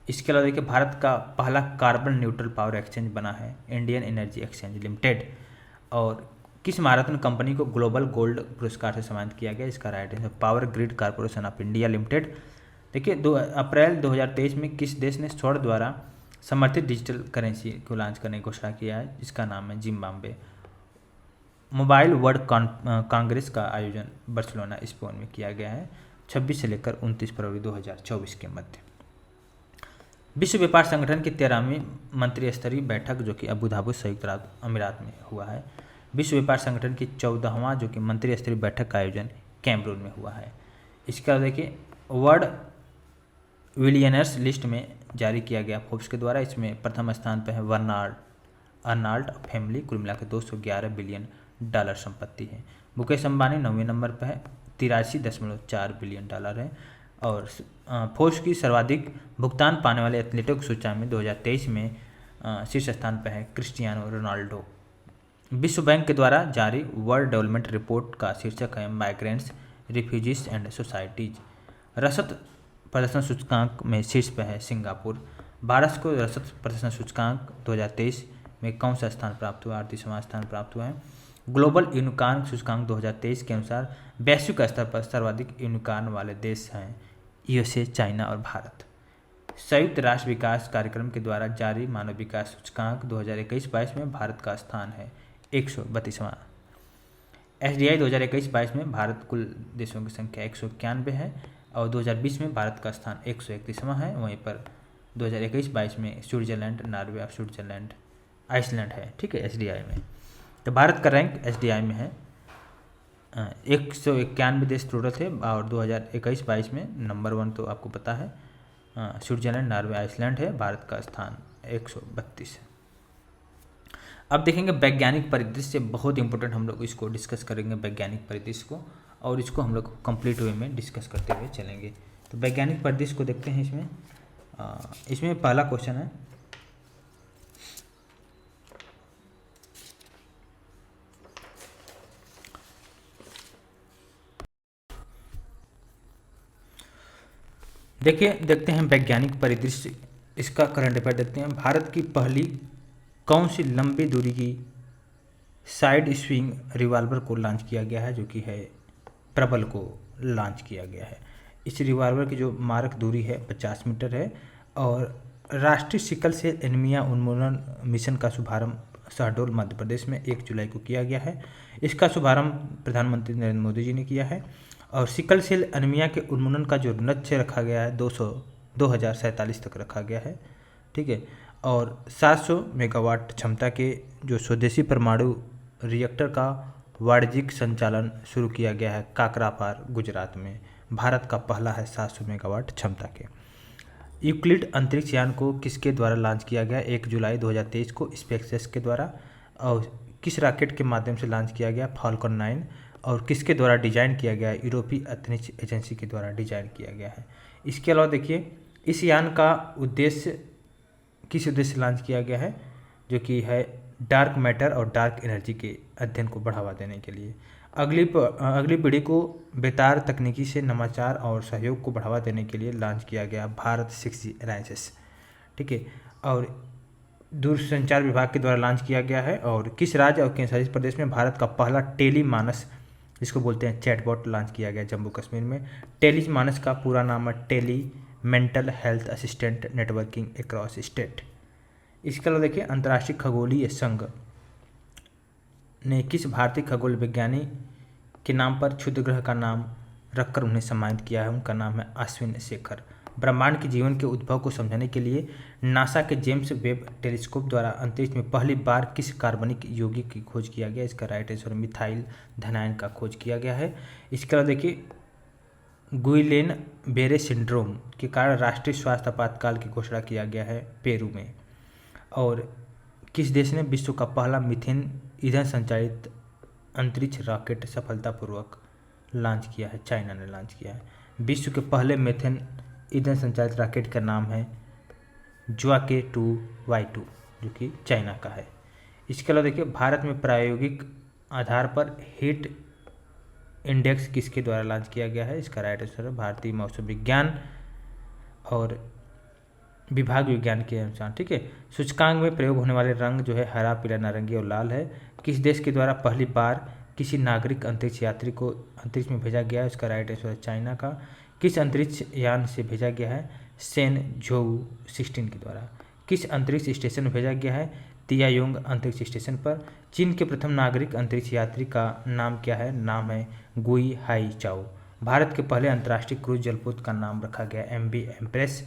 इसके अलावा देखिए, भारत का पहला कार्बन न्यूट्रल पावर एक्सचेंज बना है इंडियन एनर्जी एक्सचेंज लिमिटेड। और किस महारत्न कंपनी को ग्लोबल गोल्ड पुरस्कार से सम्मानित किया गया? इसका right answer power grid corporation of India limited. देखिए, 2 अप्रैल 2023 में किस देश ने स्वर्ण द्वारा समर्थित डिजिटल करेंसी को लॉन्च करने की घोषणा किया है? जिसका नाम है जिम्बाब्वे। मोबाइल वर्ल्ड कांग्रेस का आयोजन बार्सिलोना स्पेन में किया गया है 26 से लेकर 29 फरवरी 2024 के मध्य। विश्व व्यापार संगठन की 13वीं मंत्री स्तरीय बैठक जो कि अबू धाबी संयुक्त अरब अमीरात में हुआ है। विश्व व्यापार संगठन की 14वां जो कि मंत्री स्तरीय बैठक का आयोजन कैमरून में हुआ है। इसके बाद देखिए, वर्ल्ड बिलियनर्स लिस्ट में जारी किया गया फोर्ब्स के द्वारा। इसमें प्रथम स्थान पर है अर्नाल्ड फैमिली, कुल मिलाकर 211 बिलियन डॉलर संपत्ति है। मुकेश अंबानी 9वें नंबर पर है, 83.4 बिलियन डॉलर है। और फोर्ब्स की सर्वाधिक भुगतान पाने वाले एथलीटों की सूची में 2023 में शीर्ष स्थान पर है क्रिस्टियानो रोनाल्डो। विश्व बैंक के द्वारा जारी वर्ल्ड डेवलपमेंट रिपोर्ट का शीर्षक है माइग्रेंट्स, रिफ्यूजीज एंड सोसाइटीज। रसद प्रदर्शन सूचकांक में शीर्ष पर है सिंगापुर। भारत को रसद प्रदर्शन सूचकांक 2023 में कौन सा स्थान प्राप्त हुआ? 38वां स्थान प्राप्त हुआ है। ग्लोबल यूनिकॉर्न सूचकांक 2023 के अनुसार वैश्विक स्तर पर सर्वाधिक यूनिकॉर्न वाले देश हैं यूएसए, चाइना और भारत। संयुक्त राष्ट्र विकास कार्यक्रम के द्वारा जारी मानव विकास सूचकांक 2021-22 में भारत का स्थान है 132वां। एसडीआई 2021-22 में भारत कुल देशों की संख्या 191 है और 2020 में भारत का स्थान 131वां है। वहीं पर 2021-22 में स्विट्जरलैंड, नॉर्वे और स्विट्जरलैंड, आइसलैंड है, ठीक है, एसडीआई में। तो भारत का रैंक एसडीआई में है 191 देश टोटल थे और 2021-22 में नंबर 1 तो आपको पता है स्विट्जरलैंड, नॉर्वे, आइसलैंड है। भारत का स्थान 132 है। अब देखेंगे वैज्ञानिक परिदृश्य, बहुत इंपॉर्टेंट, हम लोग इसको डिस्कस करेंगे वैज्ञानिक परिदृश्य को, और इसको हम लोग कंप्लीट वे में डिस्कस करते हुए चलेंगे। तो वैज्ञानिक परिदृश्य को देखते हैं। इसमें पहला क्वेश्चन है, देखते हैं वैज्ञानिक परिदृश्य, इसका करंट अफेयर देखते हैं। भारत की पहली कौन सी लंबी दूरी की साइड स्विंग रिवॉल्वर को लॉन्च किया गया है? जो कि है प्रबल को लॉन्च किया गया है। इस रिवॉल्वर की जो मारक दूरी है 50 मीटर है। और राष्ट्रीय सिकल सेल एनीमिया उन्मूलन मिशन का शुभारंभ शहडोल मध्य प्रदेश में 1 जुलाई को किया गया है। इसका शुभारंभ प्रधानमंत्री नरेंद्र मोदी जी ने किया है। और सिकल सेल एनीमिया के उन्मूलन का जो लक्ष्य रखा गया है 2047 तक रखा गया है, ठीक है। और 700 मेगावाट क्षमता के जो स्वदेशी परमाणु रिएक्टर का वाणिज्यिक संचालन शुरू किया गया है काकरापार, गुजरात में। भारत का पहला है 700 मेगावाट क्षमता के। यूक्लिड अंतरिक्ष यान को किसके द्वारा लॉन्च किया गया? 1 जुलाई 2023 को स्पेसएक्स के द्वारा। और किस रॉकेट के माध्यम से लॉन्च किया गया? फाल्कन 9। और किसके द्वारा डिजाइन किया गया है? यूरोपीय अंतरिक्ष एजेंसी के द्वारा डिजाइन किया गया है। इसके अलावा देखिए, इस यान का उद्देश्य किस उद्देश्य से लॉन्च किया गया है? जो कि है डार्क मैटर और डार्क एनर्जी के अध्ययन को बढ़ावा देने के लिए। अगली पीढ़ी को बेतार तकनीकी से नवाचार और सहयोग को बढ़ावा देने के लिए लॉन्च किया गया भारत 6G अलायंसेस, ठीक है। और दूरसंचार विभाग के द्वारा लॉन्च किया गया है। और किस राज्य और केंद्रशासित प्रदेश में भारत का पहला टेली मानस, जिसको बोलते हैं चैटबॉट, लॉन्च किया गया? जम्मू कश्मीर में। टेली मानस का पूरा नाम है tele mental health assistant networking across state. इसके अलावा देखिए, अंतर्राष्ट्रीय खगोलीय संघ ने किस भारतीय खगोल विज्ञानी के नाम पर क्षुद्र ग्रह का नाम रखकर उन्हें सम्मानित किया है? उनका नाम है अश्विन शेखर। ब्रह्मांड के जीवन के उद्भव को समझने के लिए नासा के जेम्स वेब टेलीस्कोप द्वारा अंतरिक्ष में पहली बार किस कार्बनिक यौगिक की खोज किया गया? इसका राइट आंसर मिथाइल धनायन का खोज किया गया है। इसके अलावा देखिए, गुइलेन बेरे सिंड्रोम के कारण राष्ट्रीय स्वास्थ्य आपातकाल की घोषणा किया गया है पेरू में। और किस देश ने विश्व का पहला मीथेन ईंधन संचालित अंतरिक्ष रॉकेट सफलतापूर्वक लॉन्च किया है? चाइना ने लॉन्च किया है। विश्व के पहले मीथेन ईंधन संचालित रॉकेट का नाम है ज्वाके 2Y2 जो कि चाइना का है। इसके अलावा देखिए भारत में प्रायोगिक आधार पर हीट इंडेक्स किसके द्वारा लॉन्च किया गया है? इसका राइट आंसर है भारतीय मौसम विज्ञान और विभाग विज्ञान के अनुसार। ठीक है। सूचकांक में प्रयोग होने वाले रंग जो है हरा, पीला, नारंगी और लाल है। किस देश के द्वारा पहली बार किसी नागरिक अंतरिक्ष यात्री को अंतरिक्ष में भेजा गया है? इसका राइट आंसर है चाइना का। किस अंतरिक्ष यान से भेजा गया है? सेन झोउ 16 के द्वारा। किस अंतरिक्ष स्टेशन में भेजा गया है? तियायोंग अंतरिक्ष स्टेशन पर। चीन के प्रथम नागरिक अंतरिक्ष यात्री का नाम क्या है? नाम है गुई हाई चाओ। भारत के पहले अंतर्राष्ट्रीय क्रूज जलपोत का नाम रखा गया MV एम्प्रेस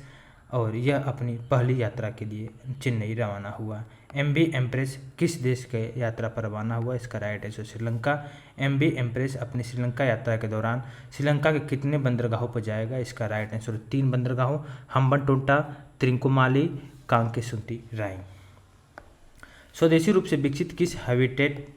और यह अपनी पहली यात्रा के लिए चेन्नई रवाना हुआ। MV एम्प्रेस किस देश के यात्रा पर रवाना हुआ? इसका right answer Sri Lanka. MV empress अपनी श्रीलंका यात्रा के दौरान श्रीलंका के कितने बंदरगाहों पर जाएगा? इसका राइट आंसर 3 बंदरगाहों हम्बनटोटा, त्रिंकोमाली, कांकेसुंती, राइन। स्वदेशी रूप से विकसित किस हैवीटेट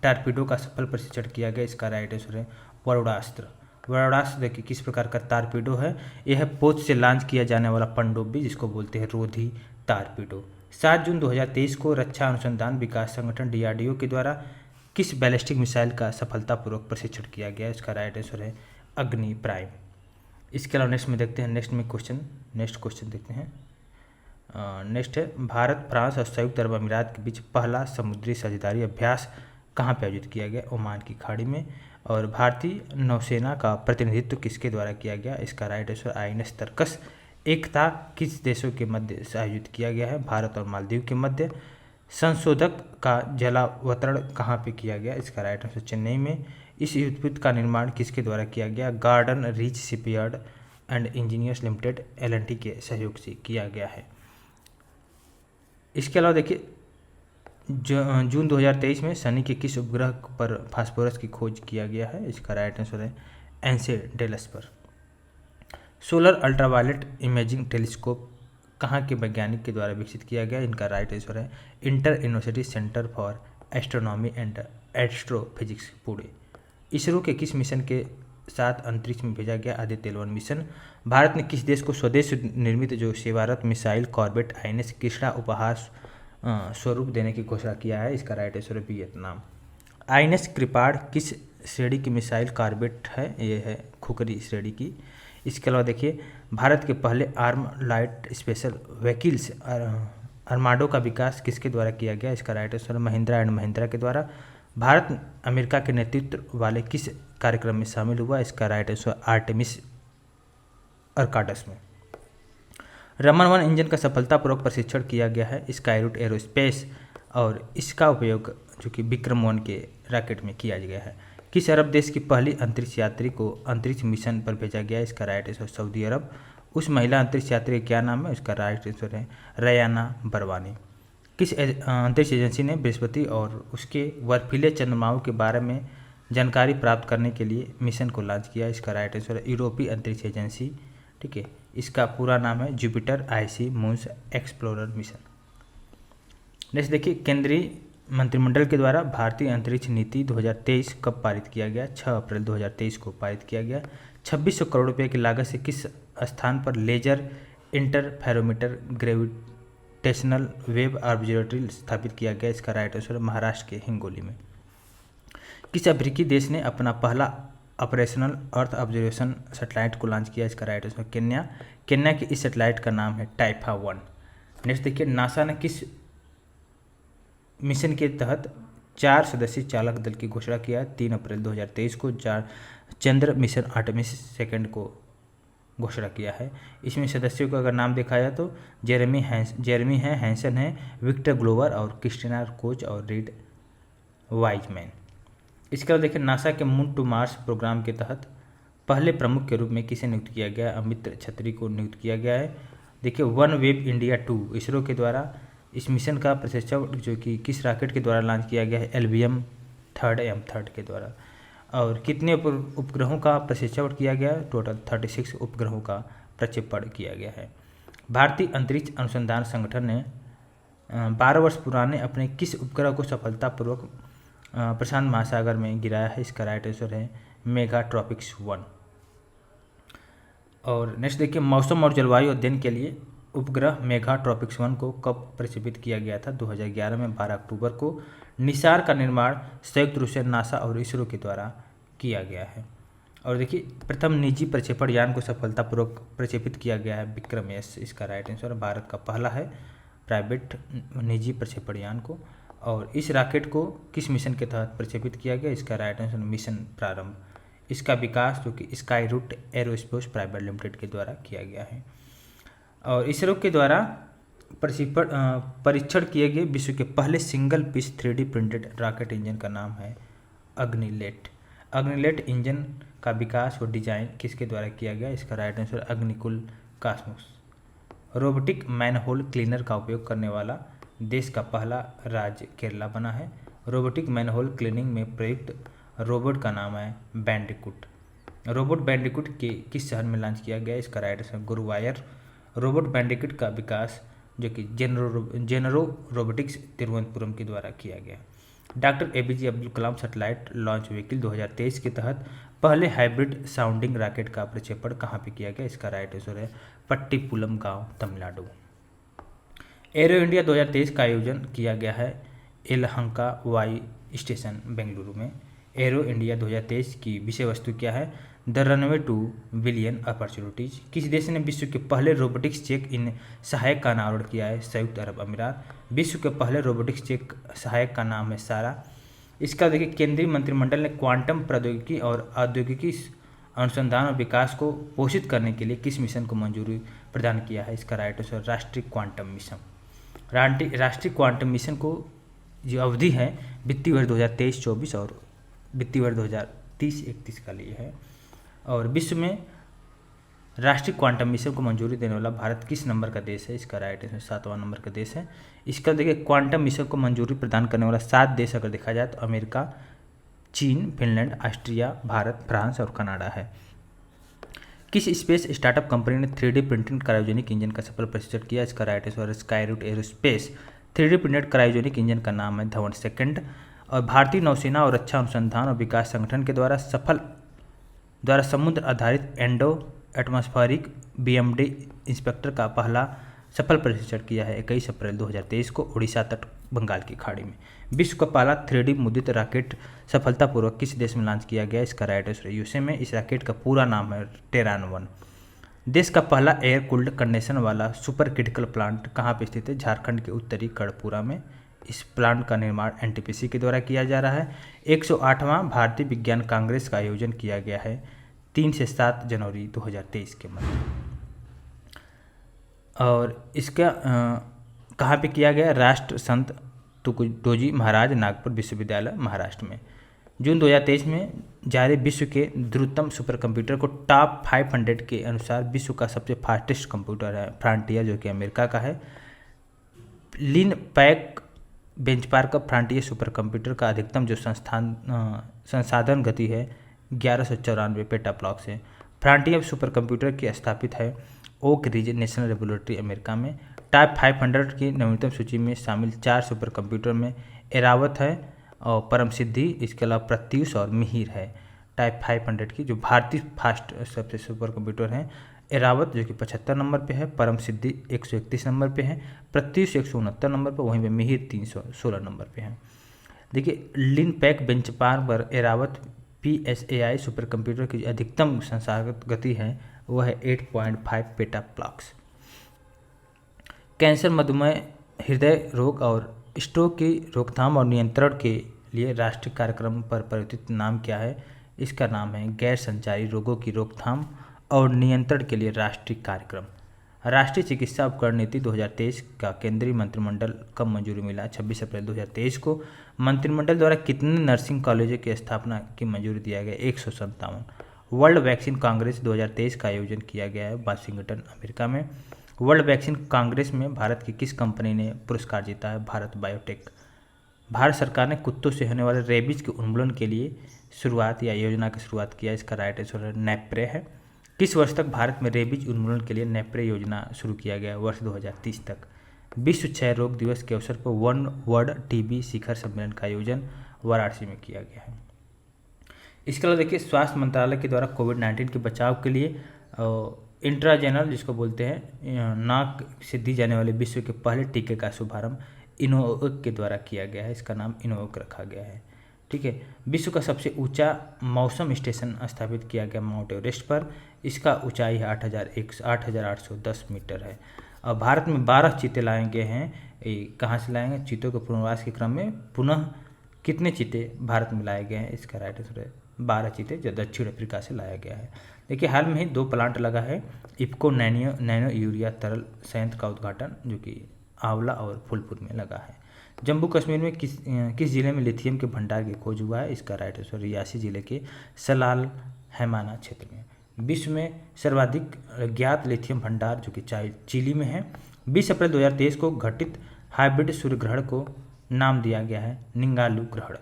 टारपीडो का सफल परीक्षण किया गया? इसका राइट आंसर है वरुणास्त्र। वरुणास्त्र देखिए किस प्रकार का टारपीडो है? यह पोत से लॉन्च किया जाने वाला पनडुब्बी जिसको बोलते हैं रोधी टारपीडो। 7 जून 2023 को रक्षा अनुसंधान विकास संगठन DRDO के द्वारा किस बैलिस्टिक मिसाइल का सफलतापूर्वक प्रशिक्षण किया गया? इसका राइट आंसर है अग्नि प्राइम। इसके अलावा नेक्स्ट में देखते हैं नेक्स्ट क्वेश्चन देखते हैं। नेक्स्ट है भारत, फ्रांस और संयुक्त अरब अमीरात के बीच पहला समुद्री साझेदारी अभ्यास कहाँ पे आयोजित किया गया? ओमान की खाड़ी में। और भारतीय नौसेना का प्रतिनिधित्व किसके द्वारा किया गया? इसका राइट आंसर INS तरकस एकता किस देशों के मध्य से आयोजित किया गया है? भारत और मालदीव के मध्य। संशोधक का जलावतरण कहाँ पे किया गया? इसका राइट आंसर चेन्नई में। इस युद्धपोत का निर्माण किसके द्वारा किया गया? Garden reach shipyard and engineers limited LNT के सहयोग से किया गया है। इसके अलावा देखिए जून 2023 में शनि के किस उपग्रह पर फास्फोरस की खोज किया गया है? इसका राइट आंसर है एनसेडेलस पर। सोलर अल्ट्रावायलेट इमेजिंग टेलीस्कोप कहाँ के वैज्ञानिक के द्वारा विकसित किया गया? इनका राइट आंसर है inter university centre for astronomy and astrophysics Pune. ISRO के किस मिशन के साथ अंतरिक्ष में भेजा गया आदित्य-L1 मिशन? भारत ने किस देश को स्वदेश निर्मित जो सेवारत मिसाइल कॉर्बेट INS कृष्णा उपहार स्वरूप देने की घोषणा किया है? इसका राइट आंसर है वियतनाम। INS कृपाड़ किस श्रेणी की मिसाइल कॉर्बेट है? ये है खुखरी श्रेणी की। इसके अलावा देखिए भारत के पहले आर्म लाइट स्पेशल व्हीकल्स आर्माडो का विकास किसके द्वारा किया गया? इसका right answer Mahindra and Mahindra के द्वारा। भारत अमेरिका के नेतृत्व वाले किस कार्यक्रम में शामिल हुआ? इसका राइट आंसर आर्टेमिस अर्काटस में। रमन 1 इंजन का सफलतापूर्वक प्रशिक्षण किया गया है स्काईरूट एरोस्पेस और इसका उपयोग जो कि विक्रम 1 के रॉकेट में किया गया है। किस अरब देश की पहली अंतरिक्ष यात्री को अंतरिक्ष मिशन पर भेजा गया? इसका राइट आंसर सऊदी अरब। उस महिला अंतरिक्ष यात्री का क्या नाम है? इसका राइट आंसर है रयाना बरवानी। किस अंतरिक्ष एजेंसी ने बृहस्पति और उसके बर्फीले चंद्रमाओं के बारे में जानकारी प्राप्त करने के लिए मिशन को लॉन्च किया? इसका राइट आंसर है यूरोपीय अंतरिक्ष एजेंसी। ठीक है, इसका पूरा नाम है Jupiter IC moons explorer mission. Next देखिए केंद्रीय मंत्रिमंडल के द्वारा भारतीय अंतरिक्ष नीति 2023 कब पारित किया गया? 6 अप्रैल 2023 को पारित किया गया। 2600 करोड़ रुपये की लागत से किस स्थान पर laser interferometer gravitational wave observatory स्थापित किया गया? इसका राइट आंसर महाराष्ट्र के हिंगोली में। किस अफ्रीकी देश ने अपना पहला ऑपरेशनल अर्थ ऑब्जर्वेशन सैटेलाइट को लॉन्च किया? इसका राइट आंसर केन्या। केन्या के इस सैटेलाइट का नाम है टाइफा 1। नेक्स्ट देखिए नासा ने किस मिशन के तहत 4 सदस्यीय चालक दल की घोषणा किया? 3 अप्रैल 2023 को चंद्र मिशन आर्टेमिस सेकंड को घोषणा किया है। इसमें सदस्यों का अगर नाम देखा जाए तो जेरेमी है, हैंसन है, विक्टर ग्लोवर और क्रिस्टिना कोच और रीड वाइजमैन। इसके बाद देखिए नासा के मून टू मार्स प्रोग्राम के तहत पहले प्रमुख के रूप में किसे नियुक्त किया गया? अमित छत्री को नियुक्त किया गया है। देखिए वन वेब इंडिया 2 इसरो के द्वारा इस मिशन का प्रशिक्षण जो कि किस रॉकेट के द्वारा लॉन्च किया गया है? LVM 3 M3 के द्वारा। और कितने उपग्रहों का प्रक्षेपण किया गया? टोटल 36 उपग्रहों का प्रक्षेपण किया गया है। भारतीय अंतरिक्ष अनुसंधान संगठन ने 12 वर्ष पुराने अपने किस उपग्रह को सफलतापूर्वक प्रशांत महासागर में गिराया है? इसका राइट आंसर है मेगाट्रॉपिक्स 1। और नेक्स्ट देखिए, मौसम और जलवायु अध्ययन के लिए उपग्रह मेगाट्रॉपिक्स 1 को कब प्रक्षेपित किया गया था? 2011 में 12 अक्टूबर को। निसार का निर्माण संयुक्त रूप से नासा और इसरो के द्वारा किया गया है। और देखिए, प्रथम निजी प्रक्षेपण यान को सफलतापूर्वक प्रक्षेपित किया गया है विक्रम एस। इसका राइट आंसर भारत का पहला है प्राइवेट निजी प्रक्षेपण यान को। और इस रॉकेट को किस मिशन के तहत प्रक्षेपित किया गया? इसका राइट आंसर मिशन प्रारंभ। इसका विकास जो कि Skyroot Aerospace private limited के द्वारा किया गया है। और इसरो के द्वारा परीक्षण किए गए विश्व के पहले single piece 3D printed rocket engine का नाम है अग्निलेट। अग्निलेट इंजन का विकास और डिजाइन किसके द्वारा किया गया? इसका right answer Agnikul Cosmos. Robotic manhole cleaner का उपयोग करने वाला देश का पहला राज्य केरला बना है। रोबोटिक मैनहोल क्लीनिंग में प्रयुक्त रोबोट का नाम है बैंडिकूट। रोबोट बैंडिकूट के किस शहर में लॉन्च किया गया? इसका राइट आंसर गुरुवायर। रोबोट बैंडिकूट का विकास जो कि जेनरो रोबोटिक्स तिरुवनंतपुरम के द्वारा किया गया। Doctor APJ Abdul Kalam satellite launch vehicle 2023 के तहत पहले हाइब्रिड साउंडिंग रॉकेट का प्रक्षेपण कहाँ पे किया गया? इसका राइट आंसर है पट्टीपुलम गांव, तमिलनाडु। एरो इंडिया 2023 का आयोजन किया गया है यलहंका वाई स्टेशन बेंगलुरु में। एरो इंडिया 2023 की विषय वस्तु क्या है? The runway two billion opportunities. किस देश ने विश्व के पहले रोबोटिक्स चेक इन सहायक का अनावरण किया है? संयुक्त अरब अमीरात। विश्व के पहले रोबोटिक्स चेक सहायक का नाम है सारा। इसका देखिए, केंद्रीय मंत्रिमंडल ने क्वांटम प्रौद्योगिकी और औद्योगिकी अनुसंधान और विकास को पोषित करने के लिए किस मिशन को मंजूरी प्रदान किया है? इसका राइट आंसर राष्ट्रीय क्वांटम मिशन। राष्ट्रीय क्वांटम मिशन को जो अवधि है वित्तीय वर्ष 2023-24 और वित्तीय वर्ष 2030-31 का लिए है। और विश्व में राष्ट्रीय क्वांटम मिशन को मंजूरी देने वाला भारत किस नंबर का देश है? इसका राइट आंसर 7वां नंबर का देश है। इसका देखिए, क्वांटम मिशन को मंजूरी प्रदान करने वाला 7 देश अगर देखा जाए तो अमेरिका, चीन, फिनलैंड, ऑस्ट्रिया, भारत, फ्रांस और कनाडा है। किस स्पेस स्टार्टअप कंपनी ने 3D प्रिंटेड क्रायोजेनिक इंजन का सफल परीक्षण किया? इसका right answer Skyroot Aerospace. 3D printed cryogenic engine का नाम है धवन सेकंड। और भारतीय नौसेना और रक्षा अनुसंधान और विकास संगठन के द्वारा समुद्र आधारित एंडो एटमॉस्फेरिक BMD इंस्पेक्टर का पहला सफल परीक्षण किया है 21 अप्रैल 2023 को उड़ीसा तट बंगाल की खाड़ी में। विश्व का पहला 3D मुद्रित रॉकेट सफलतापूर्वक किस देश में लॉन्च किया गया? इसका राइट आंसर USA में। इस रॉकेट का पूरा नाम है टेरान 1। देश का पहला एयर कूल्ड कंडेंसर वाला सुपर क्रिटिकल प्लांट कहाँ पे स्थित है? झारखंड के उत्तरी कर्णपुरा में। इस प्लांट का निर्माण NTPC के द्वारा किया जा रहा है। 108वां भारतीय विज्ञान कांग्रेस का आयोजन किया गया है 3 से 7 जनवरी 2023 के मध्य। और इसका कहाँ पे किया गया? राष्ट्र संत तुकडोजी महाराज नागपुर विश्वविद्यालय महाराष्ट्र में। जून 2023 में जारी विश्व के द्रुततम सुपर कंप्यूटर को टॉप 500 के अनुसार विश्व का सबसे फास्टेस्ट कंप्यूटर है फ्रंटियर, जो कि अमेरिका का है। Linpack benchmark frontier super computer का अधिकतम जो संसाधन गति है 1194 पेटाफ्लॉप्स है। फ्रंटियर सुपर कंप्यूटर की स्थापित है Oak Ridge national laboratory America में। टॉप 500 की नवीनतम सूची में शामिल 4 सुपर कंप्यूटर में एरावत है और परम सिद्धि, इसके अलावा प्रत्यूष और मिहिर है। टाइप 500 की जो भारतीय फास्ट सबसे सुपर कंप्यूटर हैं, एरावत जो कि 75 नंबर पे है, परम सिद्धि 131 नंबर पे है, प्रत्यूष 169 नंबर पर, वहीं पे मिहिर 316 नंबर पे है। देखिए, लिनपैक बेंचमार्क पर एरावत PSAI सुपर कंप्यूटर की अधिकतम संस्थागत गति है वह है 8.5 पेटाफ्लॉप्स। कैंसर, मधुमेह, हृदय रोग और स्ट्रोक की रोकथाम और नियंत्रण के लिए राष्ट्रीय कार्यक्रम पर परिवर्तित नाम क्या है? इसका नाम है गैर संचारी रोगों की रोकथाम और नियंत्रण के लिए राष्ट्रीय कार्यक्रम। राष्ट्रीय चिकित्सा उपकरण नीति 2023 का केंद्रीय मंत्रिमंडल कब मंजूरी मिला? 26 अप्रैल 2023 को। मंत्रिमंडल द्वारा कितने नर्सिंग कॉलेजों की स्थापना की मंजूरी दिया गया? 157। वर्ल्ड वैक्सीन कांग्रेस 2023 का आयोजन किया गया है वाशिंगटन, अमेरिका में। वर्ल्ड वैक्सीन कांग्रेस में भारत की किस कंपनी ने पुरस्कार जीता है? भारत बायोटेक। भारत सरकार ने कुत्तों से होने वाले रेबीज के उन्मूलन के लिए शुरुआत या योजना की शुरुआत किया, इसका राइट आंसर नेप्रे है। किस वर्ष तक भारत में रेबीज उन्मूलन के लिए नेप्रे योजना शुरू किया गया? वर्ष 2030 तक। विश्व क्षय रोग दिवस के अवसर पर वन वर्ल्ड टीबी शिखर सम्मेलन का आयोजन वाराणसी में किया गया है। इसके अलावा देखिए, स्वास्थ्य मंत्रालय के द्वारा कोविड-19 के बचाव के लिए इंट्राजेनल जिसको बोलते हैं नाक से दी जाने वाले विश्व के पहले टीके का शुभारंभ इनोवेक के द्वारा किया गया है, इसका नाम इनोवेक रखा गया है। ठीक है। विश्व का सबसे ऊंचा मौसम स्टेशन स्थापित किया गया माउंट एवरेस्ट पर, इसका ऊंचाई है 8,810 मीटर है। और भारत में 12 चीते लाए गए हैं। कहाँ से लाएंगे? चीतों के पुनर्वास के क्रम में पुनः कितने चीते भारत में लाए गए हैं? इसका राइट आंसर है 12 चीते, जो दक्षिण अफ्रीका से लाया गया है। देखिए, हाल में ही 2 प्लांट लगा है। इफ्को नैनो यूरिया तरल संयंत्र का उद्घाटन जो कि आंवला और फूलपुर में लगा है। जम्मू कश्मीर में किस जिले में लिथियम के भंडार की खोज हुआ है? इसका राइट आंसर रियासी जिले के सलाल हैमाना क्षेत्र में। विश्व में सर्वाधिक ज्ञात लिथियम भंडार जो कि चिली में है। 20 अप्रैल 2023 को घटित हाइब्रिड सूर्य ग्रहण को नाम दिया गया है निंगालू ग्रहण।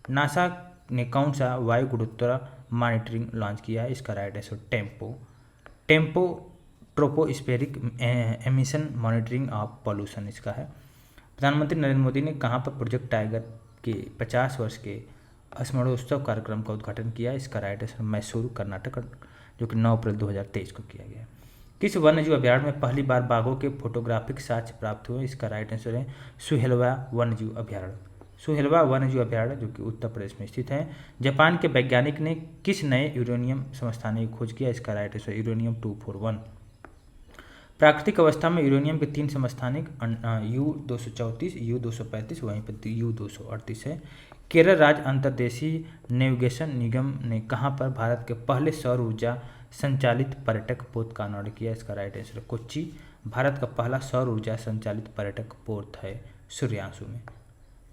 नासा ने कौन सा वायु गुणोत्तर मॉनिटरिंग लॉन्च किया है? इसका right answer tempo tropospheric emission monitoring of pollution इसका है। प्रधानमंत्री नरेंद्र मोदी ने कहाँ पर प्रोजेक्ट टाइगर के 50 वर्ष के स्मरणोत्सव कार्यक्रम का उद्घाटन किया? इसका राइट आंसर मैसूरू कर्नाटक, जो कि 9 अप्रैल 2023 को किया गया। किस वन्यजीव अभ्यारण्य में पहली बार बाघों के फोटोग्राफिक साक्ष्य प्राप्त हुए? इसका राइट आंसर है सुहेलवा वन्यजीव अभ्यारण्य। सुहेलवा वन्यजीव अभ्यारण्य जो कि उत्तर प्रदेश में स्थित है। जापान के वैज्ञानिक ने किस नए यूरेनियम समस्थानिक की खोज किया? इसका राइट आंसर यूरेनियम 241। प्राकृतिक अवस्था में यूरेनियम के 3 समस्थानिक U-234, U-235, वहीं पर U-238 है। केरल राज्य अंतर्देशीय नेविगेशन निगम ने कहाँ पर भारत के पहले सौर ऊर्जा संचालित पर्यटक पोत का निर्माण किया? इसका राइट आंसर कोच्चि। भारत का पहला सौर ऊर्जा संचालित पर्यटक पोत है सूर्यांशु में।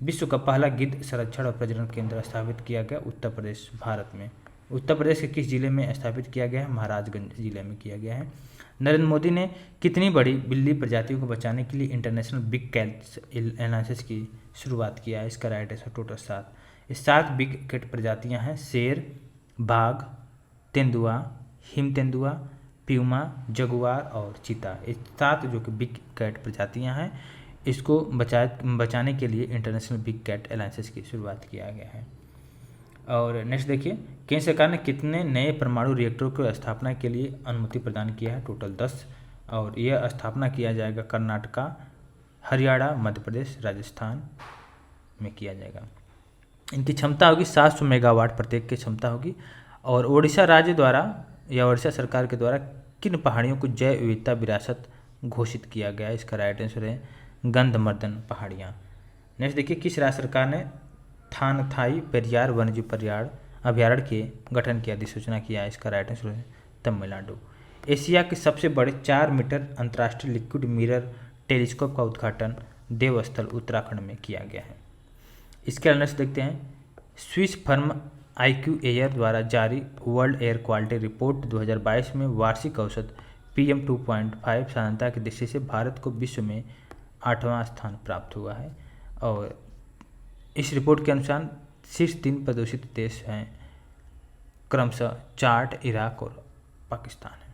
विश्व का पहला गिद्ध संरक्षण और प्रजनन केंद्र स्थापित किया गया उत्तर प्रदेश भारत में। उत्तर प्रदेश के किस जिले में स्थापित किया गया है? महाराजगंज जिले में किया गया है। नरेंद्र मोदी ने कितनी बड़ी बिल्ली प्रजातियों को बचाने के लिए इंटरनेशनल बिग कैट्स एलायंस की शुरुआत किया है? इसका राइट आंसर टोटल 7। इस 7 बिग कैट प्रजातियां हैं शेर, बाघ, तेंदुआ, हिम तेंदुआ, प्यूमा, जगुआर और चीता। इस 7 जो कि बिग कैट प्रजातियां हैं, इसको बचाने के लिए इंटरनेशनल बिग कैट एलायंस की शुरुआत किया गया है। और नेक्स्ट देखिए, केंद्र सरकार ने कितने नए परमाणु रिएक्टरों की स्थापना के लिए अनुमति प्रदान किया है? टोटल 10। और यह स्थापना किया जाएगा कर्नाटका, हरियाणा, मध्य प्रदेश, राजस्थान में किया जाएगा। इनकी क्षमता होगी 700 मेगावाट प्रत्येक की क्षमता होगी। और उड़ीसा राज्य द्वारा या उड़ीसा सरकार के द्वारा किन पहाड़ियों को जैव विविधता विरासत घोषित किया गया है? इसका राइट आंसर है गंधमर्दन पहाड़ियाँ। नेक्स्ट देखिए, किस राज्य सरकार ने थानथाई पेरियार वन्यजीव अभ्यारण्य के गठन की अधिसूचना किया है? इसका राइट आंसर है तमिलनाडु। एशिया के सबसे बड़े 4 मीटर अंतर्राष्ट्रीय लिक्विड मिरर टेलीस्कोप का उद्घाटन देवस्थल उत्तराखंड में किया गया है। इसके अलावा देखते हैं, स्विस फर्म IQ एयर द्वारा जारी वर्ल्ड एयर क्वालिटी रिपोर्ट 2022 में वार्षिक औसत PM 2.5 साधनता की दृष्टि से भारत को विश्व में 8वां स्थान प्राप्त हुआ है। और इस रिपोर्ट के अनुसार शीर्ष 3 प्रदूषित देश हैं, क्रमशः चाड, इराक और पाकिस्तान है।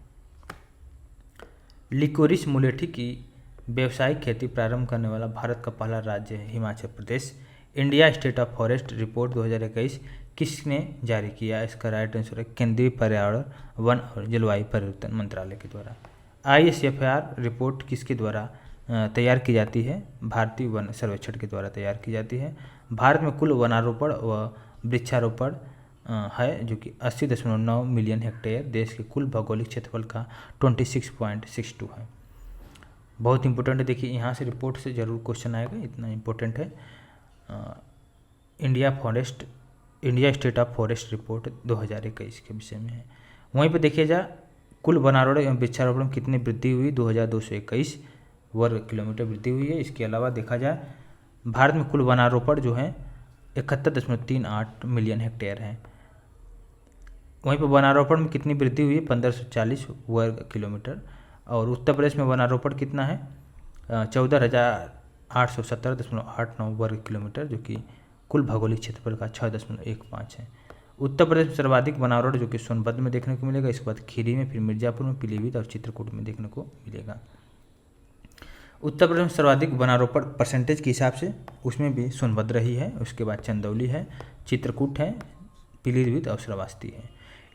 लिकोरिस मुलेठी की व्यावसायिक खेती प्रारंभ करने वाला भारत का पहला राज्य है Himachal Pradesh. India state of forest report 2021 किसने जारी किया? इसका राइट आंसर है केंद्रीय पर्यावरण, वन और जलवायु परिवर्तन मंत्रालय के द्वारा। ISFR रिपोर्ट किसके द्वारा तैयार की जाती है? भारतीय वन सर्वेक्षण के द्वारा तैयार की जाती है। भारत में कुल वनारोपण व वृक्षारोपण है जो कि 80.9 मिलियन हेक्टेयर देश के कुल भौगोलिक क्षेत्रफल का 26.62 है। बहुत इंपॉर्टेंट है। देखिए, यहाँ से रिपोर्ट से जरूर क्वेश्चन आएगा, इतना इंपॉर्टेंट है। India state of forest report 2021 के विषय में है। वहीं पर देखिए जा, कुल वनारोपण एवं वृक्षारोपण में कितनी वृद्धि हुई? 2221 वर्ग किलोमीटर वृद्धि हुई है। इसके अलावा देखा जाए, भारत में कुल वनारोपण जो है 71.38 मिलियन हेक्टेयर है। वहीं पर वनारोपण में कितनी वृद्धि हुई है? 1540 वर्ग किलोमीटर। और उत्तर प्रदेश में वनारोपण कितना है? 817.89 वर्ग किलोमीटर, जो कि कुल भौगोलिक क्षेत्रफल का 6.15 है। उत्तर प्रदेश में सर्वाधिक बनावट रोड जो कि सोनभद्र में देखने को मिलेगा, इसके बाद खीरी में, फिर मिर्जापुर में, पीलीभीत और चित्रकूट में देखने को मिलेगा। उत्तर प्रदेश में सर्वाधिक वनारोपण परसेंटेज के हिसाब से उसमें भी सोनभद्र ही है, उसके बाद चंदौली है, चित्रकूट है, पीलीभीत और श्रावस्ती है।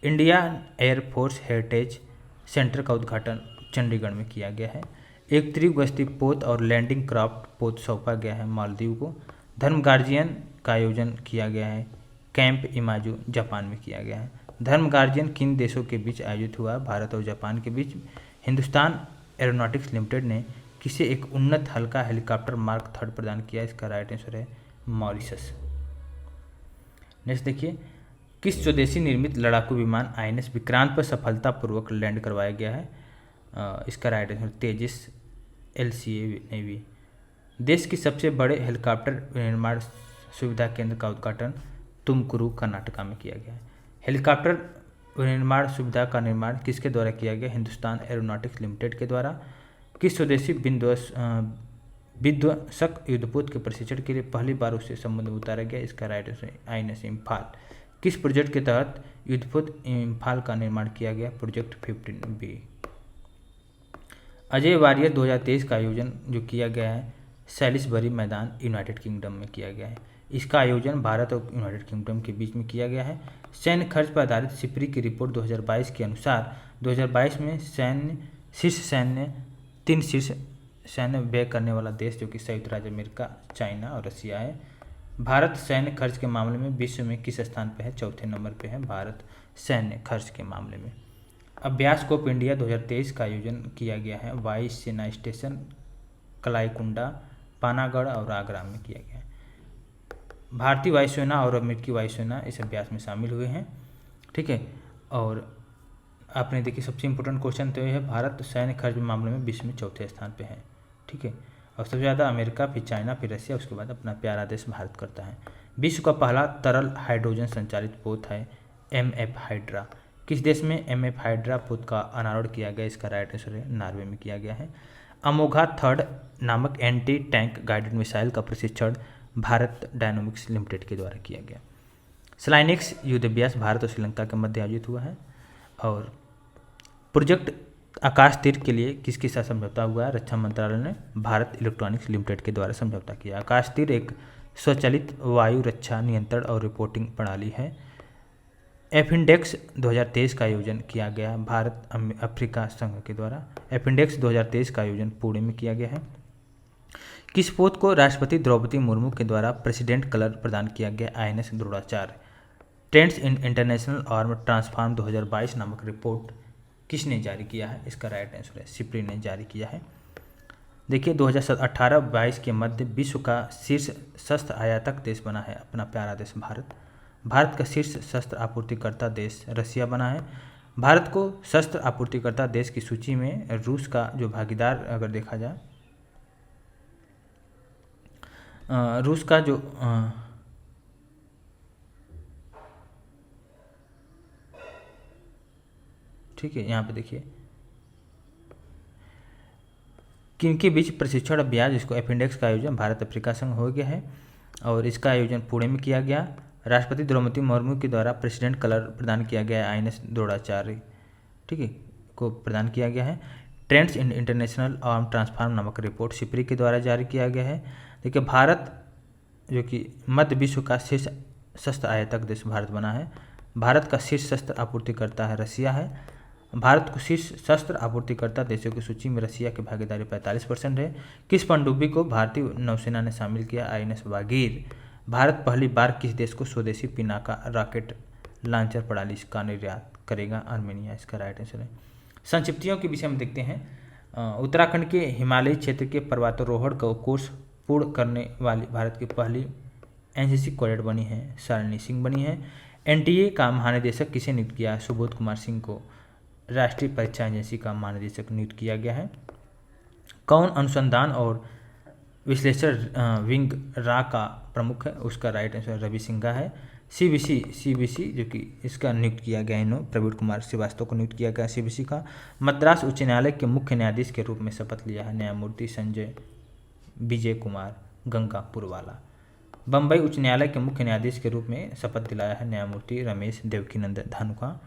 इंडियन एयरफोर्स हेरिटेज सेंटर का उद्घाटन चंडीगढ़ में किया गया है। एक त्रिगुस्थी पोत और लैंडिंग क्राफ्ट पोत सौंपा गया है मालदीव को। धर्म गार्जियन का आयोजन किया गया है कैंप इमाजू जापान में किया गया है। धर्म गार्जियन किन देशों के बीच आयोजित हुआ? भारत और जापान के बीच। हिंदुस्तान एरोनॉटिक्स लिमिटेड ने किसे एक उन्नत हल्का हेलीकॉप्टर मार्क 3 प्रदान किया? इसका राइट आंसर है मॉरिशस। नेक्स्ट देखिए, किस स्वदेशी निर्मित लड़ाकू विमान INS विक्रांत पर सफलतापूर्वक लैंड करवाया गया है? इसका राइट आंसर तेजस LCA नेवी। देश की सबसे बड़े हेलीकॉप्टर निर्माण सुविधा केंद्र का उद्घाटन तुमकुरू कर्नाटका में किया गया है। हेलीकॉप्टर निर्माण सुविधा का निर्माण किसके द्वारा किया गया? हिंदुस्तान एरोनॉटिक्स लिमिटेड के द्वारा। किस स्वदेशी विध्वंसक युद्धपोत के प्रशिक्षण के लिए पहली बार उसे समुद्र में उतारा गया? इसका राइट आंसर INS इम्फाल। किस प्रोजेक्ट के तहत युद्धपोत इम्फाल का निर्माण किया गया? Project 15B। अजय वारियर 2023 का आयोजन जो किया गया है सैलिसबरी मैदान यूनाइटेड किंगडम में किया गया है। इसका आयोजन भारत और यूनाइटेड किंगडम के बीच में किया गया है। सैन्य खर्च पर आधारित सिपरी की रिपोर्ट 2022 के अनुसार 2022 में तीन शीर्ष सैन्य व्यय करने वाला देश जो कि संयुक्त राज्य अमेरिका, चाइना और रसिया है। भारत सैन्य खर्च के मामले में विश्व में किस स्थान पर है? चौथे नंबर पे है भारत सैन्य खर्च के मामले में। अभ्यास कोप इंडिया 2023 का आयोजन किया गया है वायु सेना स्टेशन कलाईकुंडा, पानागढ़ और आगरा में किया गया है। भारतीय वायुसेना और अमेरिकी वायुसेना इस अभ्यास में शामिल हुए हैं। ठीक है, और आपने देखिए सबसे इम्पोर्टेंट क्वेश्चन तो ये है, भारत सैन्य खर्च मामले में विश्व में चौथे स्थान पे है। ठीक है, और सबसे ज़्यादा अमेरिका, फिर चाइना, फिर रसिया, उसके बाद अपना प्यारा देश भारत करता है। विश्व का पहला तरल हाइड्रोजन संचालित पोत है MF हाइड्रा। किस देश में MF हाइड्रा पोत का अनावरण किया गया? इसका राइट आंसर है नॉर्वे में किया गया है। अमोघा 3 नामक एंटी टैंक गाइडेड मिसाइल का प्रशिक्षण भारत डायनामिक्स लिमिटेड के द्वारा किया गया। स्लाइनिक्स युद्धाभ्यास भारत और श्रीलंका के मध्य आयोजित हुआ है। और प्रोजेक्ट आकाश तीर के लिए किसके साथ समझौता हुआ है? रक्षा मंत्रालय ने भारत इलेक्ट्रॉनिक्स लिमिटेड के द्वारा समझौता किया। आकाश तीर एक स्वचालित वायु रक्षा नियंत्रण और रिपोर्टिंग प्रणाली है। एफिंडेक्स 2023 का आयोजन किया गया भारत अफ्रीका संघ के द्वारा। एफिंडेक्स 2023 का आयोजन पुणे में किया गया है। किस पोत को राष्ट्रपति द्रौपदी मुर्मू के द्वारा प्रेसिडेंट कलर प्रदान किया गया? INS Dronacharya. Trends in international arm transform 2022 नामक रिपोर्ट किसने जारी किया है? इसका राइट आंसर है सिप्री ने जारी किया है। देखिए 2018-22 के मध्य विश्व का शीर्ष शस्त्र आयातक देश बना है अपना प्यारा देश भारत। भारत का शीर्ष शस्त्र आपूर्तिकर्ता देश रसिया बना है। भारत को शस्त्र आपूर्तिकर्ता देश की सूची में रूस का जो भागीदार अगर देखा जाए, रूस का जो ठीक है, यहाँ पे देखिए किनके बीच प्रशिक्षण अभ्यास जिसको एफिंडेक्स का आयोजन भारत अफ्रीका संघ हो गया है और इसका आयोजन पुणे में किया गया। राष्ट्रपति द्रौपदी मुर्मू के द्वारा प्रेसिडेंट कलर प्रदान किया गया है INS द्रोणाचार्य ठीक है को प्रदान किया गया है। Trends in international arm transform नामक रिपोर्ट सिप्री के द्वारा जारी किया गया है। देखिए भारत जो कि मध्य विश्व का शीर्ष शस्त्र आयातक देश भारत बना है। भारत का शीर्ष शस्त्र आपूर्तिकर्ता है रसिया है। भारत को शीर्ष शस्त्र आपूर्तिकर्ता देशों की सूची में रसिया की भागीदारी 45% है। किस पनडुब्बी को भारतीय नौसेना ने शामिल किया? INS वागीर। भारत पहली बार किस देश को स्वदेशी पिनाका रॉकेट लॉन्चर प्रणाली का निर्यात करेगा? आर्मेनिया। इसका राइट आंसर है। संक्षिप्तियों के विषय में देखते हैं। उत्तराखंड के हिमालयी क्षेत्र के पर्वतारोहण का कोर्स पूर्ण करने वाली भारत की पहली NCC कैडेट बनी है शालिनी सिंह बनी है। NTA का महानिदेशक किसे नियुक्त किया? सुबोध कुमार सिंह को राष्ट्रीय परीक्षा एजेंसी का महानिदेशक नियुक्त किया गया है। कौन अनुसंधान और विश्लेषण विंग रा का प्रमुख है? उसका राइट आंसर रवि सिंघा है। CBC जो कि इसका नियुक्त किया गया है प्रवीण कुमार श्रीवास्तव को नियुक्त किया गया CBC का। मद्रास उच्च न्यायालय के मुख्य न्यायाधीश के रूप में शपथ लिया है न्यायमूर्ति संजय विजय कुमार गंगापुरवाला। बम्बई उच्च न्यायालय के मुख्य न्यायाधीश के रूप में शपथ दिलाया है न्यायमूर्ति रमेश देवकीनंद धानुका।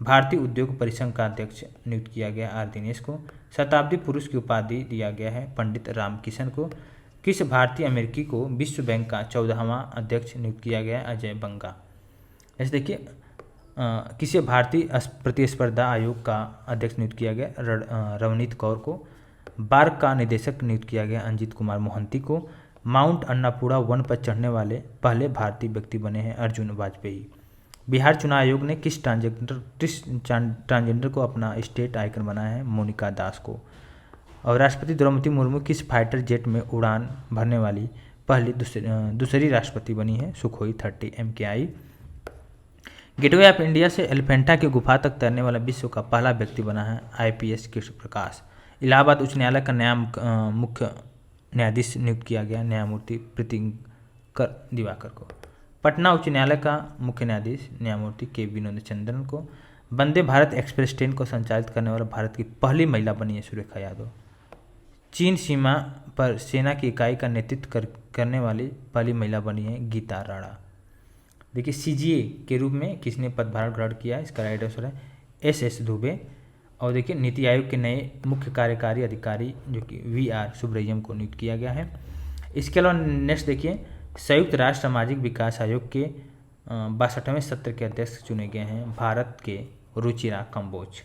भारतीय उद्योग परिसंघ का अध्यक्ष नियुक्त किया गया आर दिनेश को। शताब्दी पुरुष की उपाधि दिया गया है पंडित रामकिशन को। किस भारतीय अमेरिकी को विश्व बैंक का 14वां अध्यक्ष नियुक्त किया गया अजय बंगा। जैसे देखिए किसी भारतीय प्रतिस्पर्धा आयोग का अध्यक्ष नियुक्त किया गया रवनीत कौर को। बार्क का निदेशक नियुक्त किया गया अंजित कुमार मोहंती को। माउंट अन्नापूर्णा वन पर चढ़ने वाले पहले भारतीय व्यक्ति बने हैं अर्जुन वाजपेयी। बिहार चुनाव आयोग ने किस ट्रांसजेंडर को अपना स्टेट आइकन बनाया है मोनिका दास को। और राष्ट्रपति द्रौपदी मुर्मू किस फाइटर जेट में उड़ान भरने वाली पहली दूसरी राष्ट्रपति बनी है Sukhoi 30 MKI। Gateway of India से एलिफेंटा की गुफा तक तैरने वाला विश्व का पहला व्यक्ति बना है IPS कृष्ण प्रकाश। इलाहाबाद उच्च न्यायालय का नया मुख्य न्यायाधीश नियुक्त किया गया न्यायमूर्ति प्रीतिंकर दिवाकर को। पटना उच्च न्यायालय का मुख्य न्यायाधीश न्यायमूर्ति के विनोद चंद्रन को। वंदे भारत एक्सप्रेस ट्रेन को संचालित करने वाला भारत की पहली महिला बनी है सुरेखा यादव। चीन सीमा पर सेना की इकाई का नेतृत्व करने वाली पहली महिला बनी है गीता राणा। देखिए CGA के रूप में किसने पदभार ग्रहण किया है, इसका राइट आंसर है SS दुबे। और देखिए नीति आयोग के नए मुख्य कार्यकारी अधिकारी जो कि VR सुब्रह्मण्यम को नियुक्त किया गया है। इसके अलावा नेक्स्ट देखिए संयुक्त राष्ट्र सामाजिक विकास आयोग के 62वें सत्र के अध्यक्ष चुने गए हैं भारत के रुचिरा कंबोज।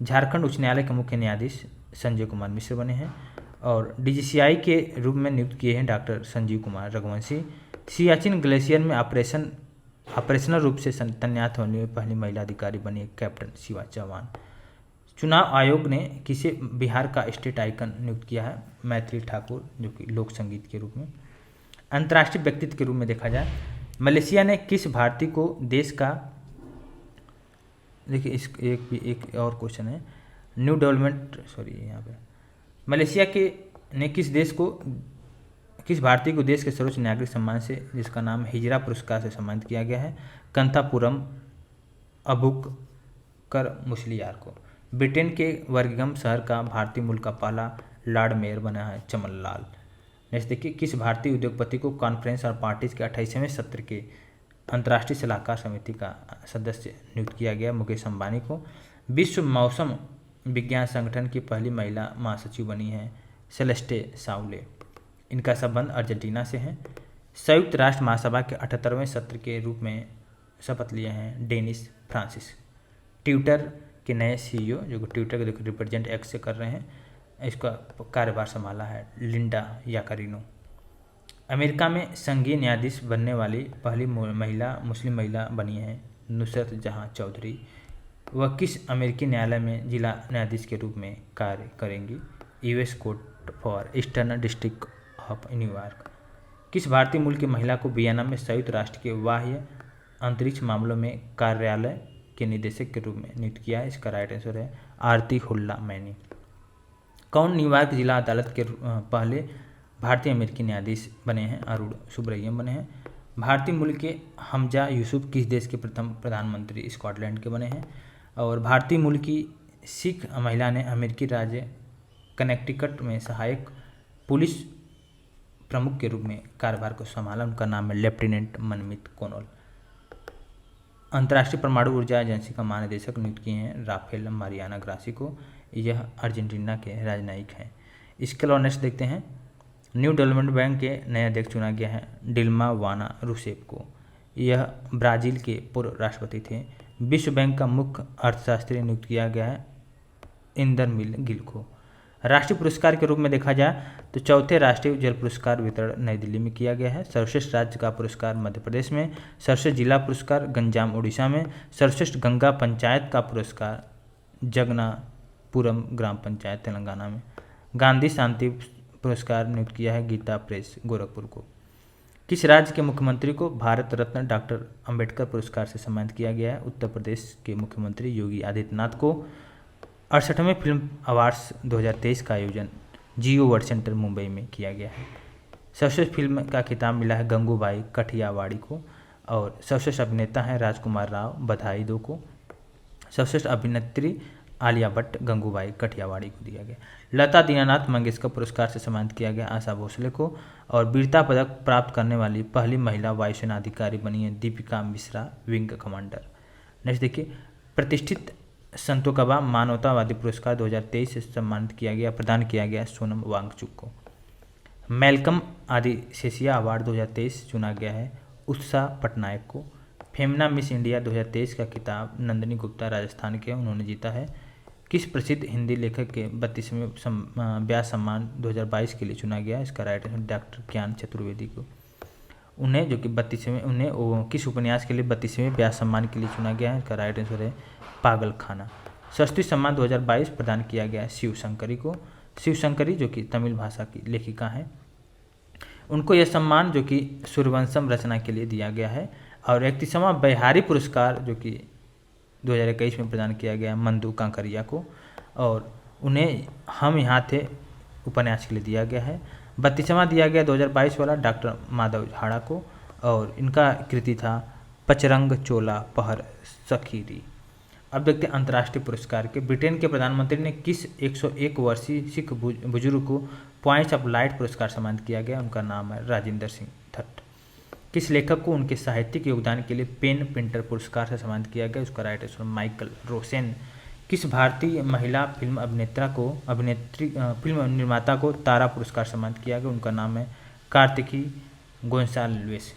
झारखंड उच्च न्यायालय के मुख्य न्यायाधीश संजय कुमार मिश्र बने हैं। और DGCI के रूप में नियुक्त किए हैं डॉक्टर संजीव कुमार रघुवंशी। सियाचिन ग्लेशियर में ऑपरेशनल रूप से तैनात होने वाली पहली महिला अधिकारी बनी कैप्टन शिवा चौहान। चुनाव आयोग ने किसे बिहार का स्टेट आइकन नियुक्त किया है मैथिली ठाकुर जो कि लोक संगीत के रूप में। अंतर्राष्ट्रीय व्यक्तित्व के रूप में देखा जाए मलेशिया ने किस भारतीय को देश का, देखिए इस एक और क्वेश्चन है न्यू डेवलपमेंट यहाँ पे मलेशिया के ने किस भारतीय को देश के सर्वोच्च नागरिक सम्मान से जिसका नाम हिजरा पुरस्कार से सम्मानित किया गया है कंथापुरम अबुबकर मुस्लियार को। ब्रिटेन के वर्गिंगम शहर का भारतीय मूल का पहला लॉर्ड मेयर बना है चमन लाल। नेक्स्ट देखिए किस भारतीय उद्योगपति को कॉन्फ्रेंस और पार्टीज के 28वें सत्र के अंतर्राष्ट्रीय सलाहकार समिति का सदस्य नियुक्त किया गया मुकेश अंबानी को। विश्व मौसम विज्ञान संगठन की पहली महिला महासचिव बनी है सेलेस्टे साउले। इनका संबंध अर्जेंटीना से है। संयुक्त राष्ट्र महासभा के 78वें सत्र के रूप में शपथ लिए हैं डेनिस फ्रांसिस। ट्विटर के नए CEO जो ट्विटर को रिप्रेजेंट एक्स से कर रहे हैं, इसका कार्यभार संभाला है लिंडा याकारिनो। अमेरिका में संघीय न्यायाधीश बनने वाली पहली मुस्लिम महिला बनी है नुसरत जहां चौधरी। वह किस अमेरिकी न्यायालय में जिला न्यायाधीश के रूप में कार्य करेंगी US court for eastern district of New York. किस भारतीय मूल की महिला को वियना में संयुक्त राष्ट्र के बाह्य अंतरिक्ष मामलों में कार्यालय के निदेशक के रूप में नियुक्त किया है, इसका राइट आंसर है आरती हुल्ला मैनी। कौन न्यूयॉर्क जिला अदालत के पहले भारतीय अमेरिकी न्यायाधीश बने हैं अरुण सुब्रह्मण्यम बने हैं। भारतीय मूल के हमजा यूसुफ किस देश के प्रथम प्रधानमंत्री स्कॉटलैंड के बने हैं। और भारतीय मूल की सिख महिला ने अमेरिकी राज्य कनेक्टिकट में सहायक पुलिस प्रमुख के रूप में कार्यभार को संभाला, उनका नाम है लेफ्टिनेंट मनमीत कोनोल। अंतर्राष्ट्रीय परमाणु ऊर्जा एजेंसी का महानिदेशक नियुक्त किए हैं राफेल मारियाना ग्रासी को। यह अर्जेंटीना के राजनयिक हैं। इसके अलावा नेक्स्ट देखते हैं न्यू डेवलपमेंट बैंक के नए अध्यक्ष चुना गया है डिल्मा वाना रूसेफ को। यह ब्राज़ील के पूर्व राष्ट्रपति थे। विश्व बैंक का मुख्य अर्थशास्त्री नियुक्त किया गया है इंदरमिल गिल को। राष्ट्रीय पुरस्कार के रूप में देखा जाए तो चौथे राष्ट्रीय जल पुरस्कार वितरण नई दिल्ली में किया गया है। सर्वश्रेष्ठ राज्य का पुरस्कार मध्य प्रदेश में, सर्वश्रेष्ठ जिला पुरस्कार गंजाम उड़ीसा में, सर्वश्रेष्ठ गंगा पंचायत का पुरस्कार जगनापुरम ग्राम पंचायत तेलंगाना में। गांधी शांति पुरस्कार नियुक्त किया है गीता प्रेस गोरखपुर को। किस राज्य के मुख्यमंत्री को भारत रत्न डॉक्टर अंबेडकर पुरस्कार से सम्मानित किया गया है। उत्तर प्रदेश के मुख्यमंत्री योगी आदित्यनाथ को। 68वें फिल्म अवार्ड्स 2023 का आयोजन जियो वर्ल्ड सेंटर मुंबई में किया गया है। सर्वश्रेष्ठ फिल्म का खिताब मिला है गंगूबाई कठियावाड़ी को। और सर्वश्रेष्ठ अभिनेता हैं राजकुमार राव बधाई दो को। सर्वश्रेष्ठ अभिनेत्री आलिया भट्ट गंगूबाई कठियावाड़ी को दिया गया। लता दीनानाथ मंगेशकर पुरस्कार से सम्मानित किया गया आशा भोसले को। और वीरता पदक प्राप्त करने वाली पहली महिला वायुसेना अधिकारी बनी है Deepika Mishra, wing commander. Next देखिए, प्रतिष्ठित संतोकबा मानवतावादी पुरस्कार 2023 से सम्मानित किया गया, प्रदान किया गया सोनम वांगचुक को। मैल्कम आदिशेषिया अवार्ड 2023 चुना गया है उत्साह पटनायक को। फेमना मिस इंडिया 2023 का खिताब नंदिनी गुप्ता राजस्थान के, उन्होंने जीता है। किस प्रसिद्ध हिंदी लेखक के 32वें व्यास सम्मान 2022 के लिए चुना गया? इसका राइट आंसर डॉक्टर ज्ञान चतुर्वेदी को। उन्हें जो कि 32वें उन्हें किस उपन्यास के लिए 32वें व्यास सम्मान के लिए चुना गया है? इसका राइट आंसर है पागल खाना। सरस्वती सम्मान 2022 प्रदान किया गया शिव शंकरी को। शिव शंकरी जो कि तमिल भाषा की लेखिका हैं, उनको यह सम्मान जो कि सूर्यवंशम रचना के लिए दिया गया है। और 31वां बिहारी पुरस्कार जो कि 2021 में प्रदान किया गया मंदू कांकरिया को, और उन्हें हम यहाँ थे उपन्यास के लिए दिया गया है। 32वां दिया गया 2022 वाला डॉक्टर माधव झाड़ा को, और इनका कृति था पचरंग चोला पहर सखीरी। अब देखते हैं अंतर्राष्ट्रीय पुरस्कार के। ब्रिटेन के प्रधानमंत्री ने किस 101 वर्षीय सिख बुजुर्ग को पॉइंट्स ऑफ लाइट पुरस्कार सम्मानित किया गया? उनका नाम है राजेंद्र सिंह थट। किस लेखक को उनके साहित्यिक योगदान के लिए पेन प्रिंटर पुरस्कार से सम्मानित किया गया? उसका राइट आंसर माइकल रोसेन। किस भारतीय महिला फिल्म फिल्म निर्माता को तारा पुरस्कार सम्मानित किया गया? उनका नाम है कार्तिकी गोंसाल्वेस,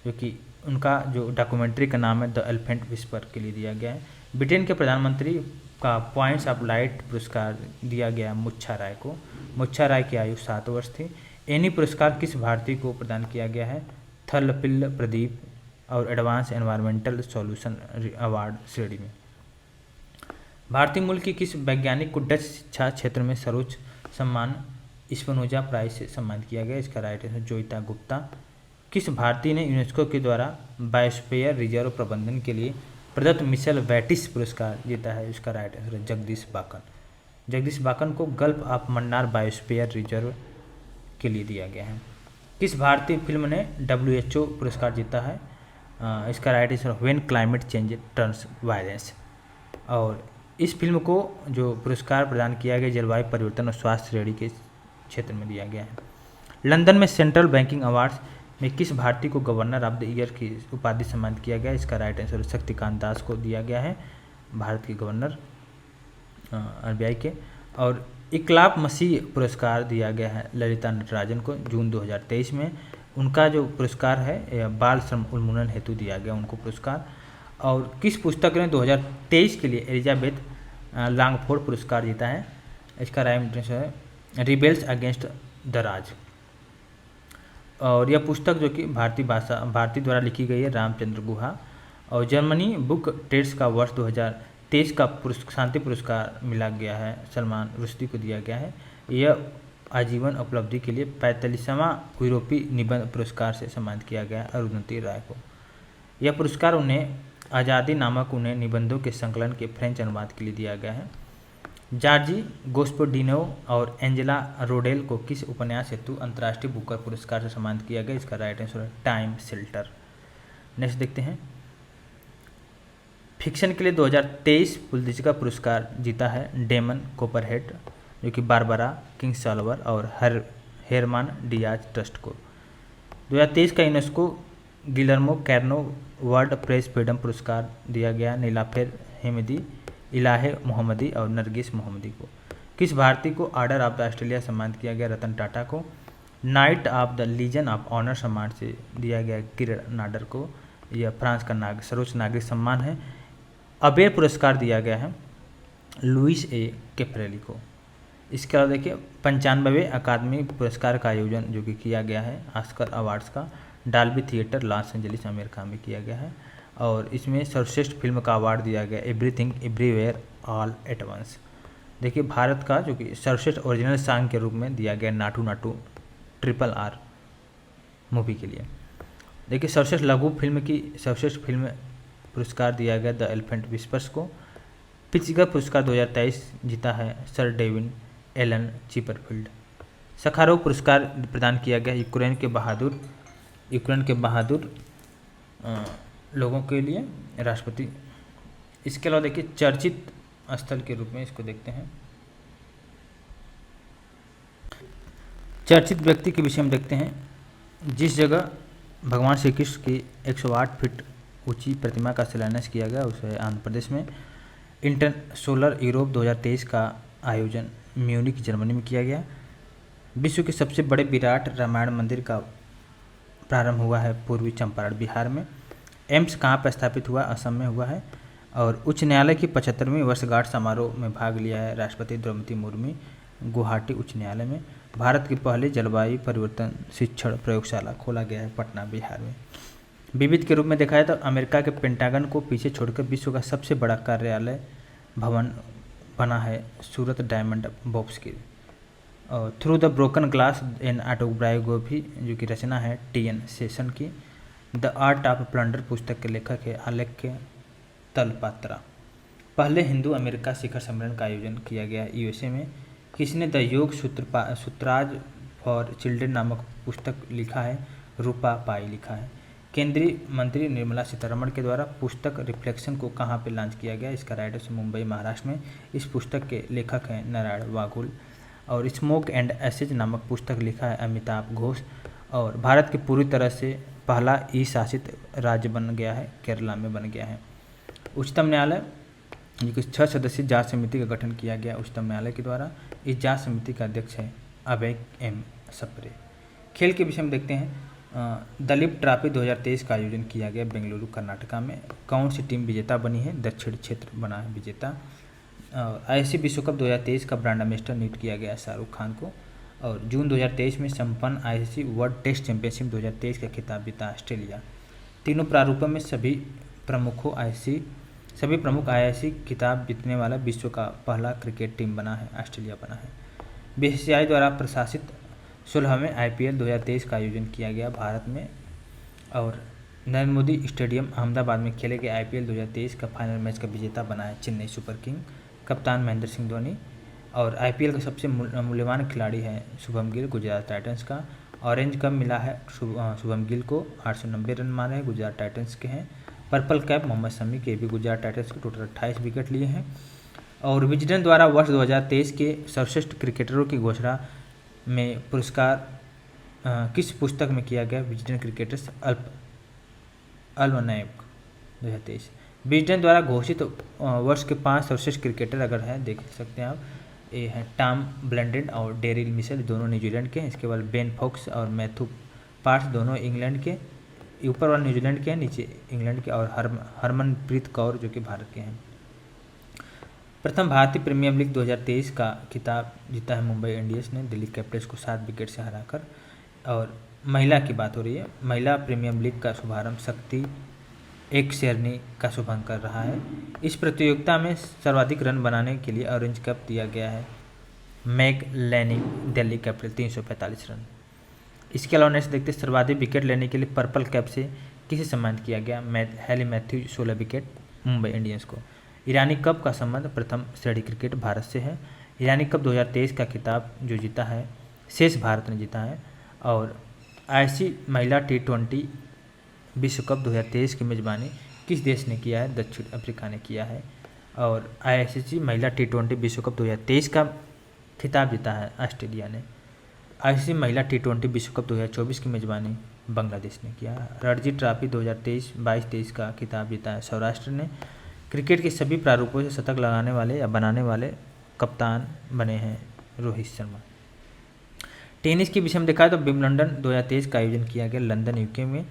जो कि उनका जो डॉक्यूमेंट्री का नाम है द एलिफेंट विस्पर के लिए दिया गया है। ब्रिटेन के प्रधानमंत्री का पॉइंट्स ऑफ लाइट पुरस्कार दिया गया मुच्छा राय को। मुच्छा राय की आयु 7 वर्ष थी। एनी पुरस्कार किस भारतीय को प्रदान किया गया है? थलपिल्ल प्रदीप, और एडवांस एनवायरमेंटल सॉल्यूशन अवार्ड श्रेणी में। भारतीय मूल की किस वैज्ञानिक को डच शिक्षा क्षेत्र में सर्वोच्च सम्मान स्पिनोजा प्राइज से सम्मानित किया गया? इसका राइट आंसर जोइता गुप्ता। किस भारतीय ने यूनेस्को के द्वारा बायोस्फीयर रिजर्व प्रबंधन के लिए प्रदत्त मिशेल बैटिस पुरस्कार जीता है? इसका राइट आंसर है जगदीश बाकन। जगदीश बाकन को gulf of Mannar biosphere reserve के लिए दिया गया है। किस भारतीय फिल्म ने WHO पुरस्कार जीता है? इसका right answer when climate change turns violence. और इस फिल्म को जो पुरस्कार प्रदान किया गया जलवायु परिवर्तन और स्वास्थ्य श्रेणी के क्षेत्र में दिया गया है। लंदन में सेंट्रल बैंकिंग अवार्ड्स में किस भारतीय को गवर्नर ऑफ द ईयर की उपाधि सम्मानित किया गया? इसका राइट आंसर शक्तिकांत दास को दिया गया है, भारत के गवर्नर RBI के। और इकलाब मसीह पुरस्कार दिया गया है ललिता नटराजन को जून 2023 में। उनका जो पुरस्कार है बाल श्रम उन्मूलन हेतु दिया गया उनको पुरस्कार। और किस पुस्तक ने 2023 के लिए एलिजाबेथ लॉन्गफोर्ड पुरस्कार जीता है? इसका राइट आंसर है रिबेल्स अगेंस्ट द राज। और यह पुस्तक जो कि भारतीय द्वारा लिखी गई है रामचंद्र गुहा। और जर्मनी बुक ट्रेड्स का वर्ष 2023 का शांति पुरस्कार मिला गया है सलमान रुश्दी को दिया गया है। यह आजीवन उपलब्धि के लिए 45वां यूरोपीय निबंध पुरस्कार से सम्मानित किया गया अरुंधति राय को। यह पुरस्कार उन्हें आज़ादी नामक उन्हें निबंधों के संकलन के फ्रेंच अनुवाद के लिए दिया गया है। जॉर्जी गोस्पोडिनो और एंजेला रोडेल को किस उपन्यास हेतु अंतर्राष्ट्रीय बुकर पुरस्कार से सम्मानित किया गया? इसका राइट आंसर है टाइम शेल्टर। नेक्स्ट देखते हैं, फिक्शन के लिए 2023 पुलित्ज़र पुरस्कार जीता है डेमन कोपरहेड, जो कि बारबरा किंग्सलवर और हेरमान डियाज ट्रस्ट को। 2023 का UNESCO Guillermo Cano world press freedom पुरस्कार दिया गया नीलाफेर हेमिदी, इलाहे मोहम्मदी और नरगिस मोहम्मदी को। किस भारतीय को ऑर्डर ऑफ द ऑस्ट्रेलिया सम्मानित किया गया? रतन टाटा को। Knight of the legion of honour सम्मान से दिया गया किरण नाडर को। यह फ्रांस का सर्वोच्च नागरिक सम्मान है। अबेर पुरस्कार दिया गया है लुइस ए कैप्रेली को। इसके अलावा देखिए 95वें अकादमी पुरस्कार का आयोजन जो कि किया गया है ऑस्कर अवार्ड्स का डाल्बी थिएटर लॉस एंजलिस अमेरिका में किया गया है। और इसमें सर्वश्रेष्ठ फिल्म का अवार्ड दिया गया everything everywhere all at once. देखिए भारत का जो कि सर्वश्रेष्ठ ओरिजिनल सॉन्ग के रूप में दिया गया नाटू नाटू RRR मूवी के लिए। देखिए सर्वश्रेष्ठ लघु फिल्म की सर्वश्रेष्ठ फिल्म पुरस्कार दिया गया द एलिफेंट विस्पर्स को। पित्ज़गर पुरस्कार 2023 जीता है sir David Alan Chipperfield. Sakharov पुरस्कार प्रदान किया गया यूक्रेन के बहादुर लोगों के लिए राष्ट्रपति। इसके अलावा देखिए चर्चित स्थल के रूप में इसको देखते हैं। चर्चित व्यक्ति के विषय में देखते हैं। जिस जगह भगवान श्री कृष्ण की 108 फीट ऊंची प्रतिमा का शिलान्यास किया गया उसे आंध्र प्रदेश में। इंटर सोलर यूरोप 2023 का आयोजन म्यूनिक जर्मनी में किया गया। विश्व के सबसे बड़े विराट रामायण मंदिर का प्रारंभ हुआ है पूर्वी चंपारण बिहार में। एम्स कहाँ पर स्थापित हुआ? असम में हुआ है। और उच्च न्यायालय की 75वीं वर्षगांठ समारोह में भाग लिया है राष्ट्रपति द्रौपदी मुर्मू गुवाहाटी उच्च न्यायालय में। भारत की पहली जलवायु परिवर्तन शिक्षण प्रयोगशाला खोला गया है पटना बिहार में। विविध के रूप में देखा जाए तो अमेरिका के पेंटागन को पीछे छोड़कर विश्व का सबसे बड़ा कार्यालय भवन बना है सूरत डायमंड बॉक्स की। और through the broken glass in autobiography जो कि रचना है टी.एन. शेषन की। द आर्ट ऑफ प्लंडर पुस्तक के लेखक है आलेख्य तलपात्रा। पहले हिंदू अमेरिका शिखर सम्मेलन का आयोजन किया गया यूएसए में। किसने द योग सूत्राज फॉर चिल्ड्रन नामक पुस्तक लिखा है? रूपा पाई लिखा है। केंद्रीय मंत्री निर्मला सीतारमण के द्वारा पुस्तक रिफ्लेक्शन को कहाँ पे लॉन्च किया गया? इसका राइटर्स मुंबई महाराष्ट्र में। इस पुस्तक के लेखक हैं नारायण वाघुल। और स्मोक एंड एसेज नामक पुस्तक लिखा है अमिताभ घोष। और भारत के पूरी तरह से पहला ई शासित राज्य बन गया है केरला में बन गया है। उच्चतम न्यायालय जो कि 6 सदस्यीय जांच समिति का गठन किया गया उच्चतम न्यायालय के द्वारा। इस जांच समिति का अध्यक्ष है अभय एम सप्रे। खेल के विषय में देखते हैं। दलीप ट्रॉफी 2023 का आयोजन किया गया बेंगलुरु कर्नाटका में। कौन सी टीम विजेता बनी है? दक्षिण क्षेत्र बना है विजेता। आईसीसी विश्व कप 2023 का ब्रांड एम्बेसडर नियुक्त किया गया शाहरुख खान को। और जून 2023 में संपन्न आईसीसी वर्ल्ड टेस्ट चैंपियनशिप 2023 का खिताब जीता ऑस्ट्रेलिया। तीनों प्रारूपों में सभी प्रमुख आईसीसी खिताब जीतने वाला विश्व का पहला क्रिकेट टीम बना है ऑस्ट्रेलिया बना है। बीसीसीआई द्वारा प्रशासित 16वें आईपीएल 2023 का आयोजन किया गया भारत में। और नरेंद्र मोदी स्टेडियम अहमदाबाद में खेले गए आईपीएल 2023 का फाइनल मैच का विजेता बना है चेन्नई सुपर किंग। कप्तान महेंद्र सिंह धोनी। और आईपीएल का सबसे मूल्यवान खिलाड़ी है शुभम गिल गुजरात टाइटंस का। ऑरेंज कप मिला है शुभम गिल को। 890 रन मारे हैं गुजरात टाइटंस के हैं। पर्पल कैप मोहम्मद शमी के भी गुजरात टाइटंस के टोटल 28 विकेट लिए हैं। और विजडन द्वारा वर्ष 2023 के सर्वश्रेष्ठ क्रिकेटरों की घोषणा में पुरस्कार किस पुस्तक में किया गया? Wisden cricketers अल्मनाक 2023। विजडन द्वारा घोषित वर्ष के 5 सर्वश्रेष्ठ क्रिकेटर अगर हैं देख सकते हैं आप। ये हैं टॉम ब्लेंडेन और डेरिल मिशेल दोनों न्यूजीलैंड के हैं। इसके बाद बेन फॉक्स और मैथ्यू पार्स दोनों इंग्लैंड के। ऊपर वाला न्यूजीलैंड के हैं नीचे इंग्लैंड के। और हरमनप्रीत कौर जो कि भारत के हैं। प्रथम भारतीय प्रीमियर लीग 2023 का खिताब जीता है मुंबई इंडियंस ने दिल्ली कैपिटल्स को 7 विकेट से हराकर। और महिला की बात हो रही है। महिला प्रीमियर लीग का शुभारंभ शक्ति एक शेरनी का शुभारंभ कर रहा है। इस प्रतियोगिता में सर्वाधिक रन बनाने के लिए ऑरेंज कप दिया गया है mag Lanning Delhi capital 345 run. इसके अलावा नेक्स्ट देखते हैं सर्वाधिक विकेट लेने के लिए पर्पल कैप से किसे सम्मानित किया गया? Hayley Matthews 16 wicket Mumbai Indians को। ईरानी कप का संबंध प्रथम श्रेणी क्रिकेट भारत से है। ईरानी कप 2023 का खिताब जो जीता है शेष भारत ने जीता है। और आईसीसी महिला T20 विश्व कप 2023 की मेजबानी किस देश ने किया है? दक्षिण अफ्रीका ने किया है। और आईसीसी महिला T20 विश्व कप 2023 का खिताब जीता है ऑस्ट्रेलिया ने। आईसीसी महिला T20 विश्व कप 2024 की मेजबानी बांग्लादेश ने किया है। रणजी ट्रॉफी 2022-23 का खिताब जीता है सौराष्ट्र ने। क्रिकेट के सभी प्रारूपों से शतक लगाने वाले या बनाने वाले कप्तान बने हैं रोहित शर्मा। टेनिस के विषय में देखा तो विंबलडन 2023 का आयोजन किया गया लंदन यूके में।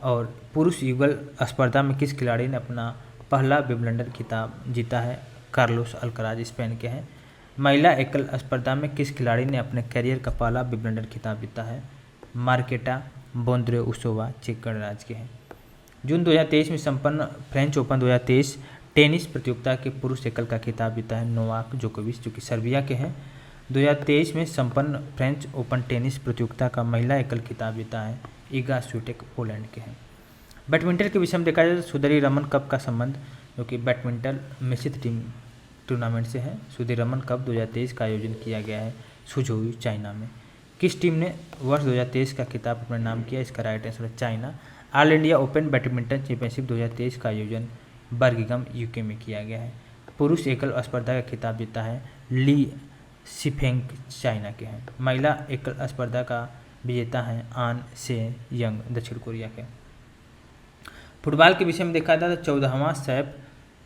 और पुरुष युगल स्पर्धा में किस खिलाड़ी ने अपना पहला विंबलडन खिताब जीता है? कार्लोस अल्कराज स्पेन के हैं। महिला एकल स्पर्धा में किस खिलाड़ी ने अपने करियर का पहला विंबलडन खिताब जीता है? मार्केटा बोंद्रोउसोवा चेक गणराज्य के हैं। जून 2023 में संपन्न फ्रेंच ओपन 2023 टेनिस प्रतियोगिता के पुरुष एकल का खिताब जीता है नोवाक जोकोविच जो कि सर्बिया के हैं। 2023 में संपन्न फ्रेंच ओपन टेनिस प्रतियोगिता का महिला एकल खिताब जीता है ईगा स्विटेक पोलैंड के हैं। बैडमिंटन के विषय में देखा जाए तो सुधीर रमन कप का संबंध जो कि बैडमिंटन मिश्रित टीम टूर्नामेंट से है। सुधीर रमन कप 2023 का आयोजन किया गया है सुझोऊ चाइना में। किस टीम ने वर्ष 2023 का खिताब अपने नाम किया? इसका राइट आंसर है China. All India open badminton championship 2023 का आयोजन बर्मिंघम यूके में किया गया है। पुरुष एकल स्पर्धा का खिताब जीता है ली सिफेंग चाइना के हैं। महिला एकल स्पर्धा का विजेता है आन से यंग दक्षिण कोरिया के। फुटबॉल के विषय में देखा जाए तो 14वां सैफ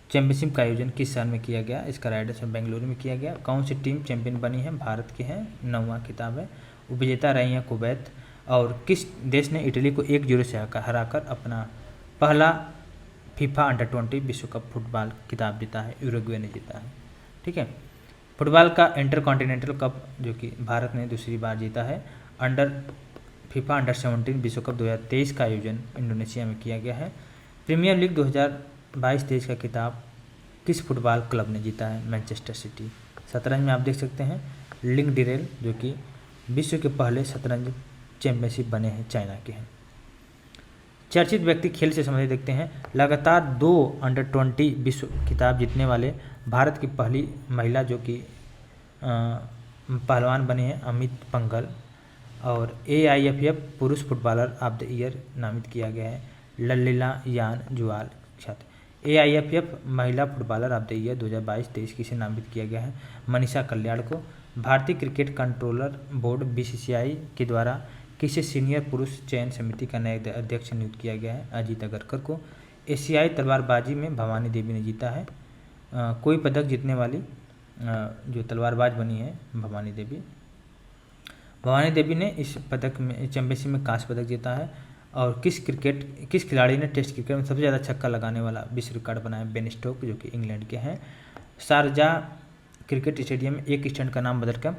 चैंपियनशिप का आयोजन किस शहर में किया गया? इसका राइट आंसर बेंगलुरु में किया गया। कौन सी टीम चैंपियन बनी है? भारत की है, 9वां खिताब है। उपविजेता रही है कुवैत। और किस देश ने इटली को 1-0 से हराकर अपना पहला फीफा अंडर 20 विश्व कप फुटबॉल खिताब जीता है? यूरुग्वे ने जीता है। ठीक है। फुटबॉल का इंटरकॉन्टिनेंटल कप जो कि भारत ने दूसरी बार जीता है। फीफा अंडर 17 विश्व कप 2023 का आयोजन इंडोनेशिया में किया गया है। प्रीमियर लीग 2022-23 का खिताब किस फुटबॉल क्लब ने जीता है? Manchester city. शतरंज में आप देख सकते हैं लिंग डिरेल जो कि विश्व के पहले शतरंज चैंपियनशिप बने हैं, चाइना के हैं। चर्चित व्यक्ति खेल से संबंधित देखते हैं। लगातार 2 अंडर 20 विश्व खिताब जीतने वाले भारत की पहली महिला जो कि पहलवान बने हैं अमित पंघल। और AIFF पुरुष फुटबॉलर ऑफ द ईयर नामित किया गया है ललिला यान जुआल छात्र। AIFF महिला फुटबॉलर ऑफ द ईयर 2022-23 किसे नामित किया गया है? मनीषा कल्याण को। भारतीय क्रिकेट कंट्रोलर बोर्ड BCCI के द्वारा किसे सीनियर पुरुष चयन समिति का नया अध्यक्ष नियुक्त किया गया है? अजीत अगरकर को। एशियाई तलवारबाजी में भवानी देवी ने जीता है। कोई पदक जीतने वाली जो तलवारबाज बनी है भवानी देवी ने इस पदक में चैंपियनशिप में कांस्य पदक जीता है। और किस खिलाड़ी ने टेस्ट क्रिकेट में सबसे ज़्यादा छक्का लगाने वाला विश्व रिकॉर्ड बनाया? बेन स्टोक जो कि इंग्लैंड के हैं। शारजाह क्रिकेट स्टेडियम में एक स्टैंड का नाम बदलकर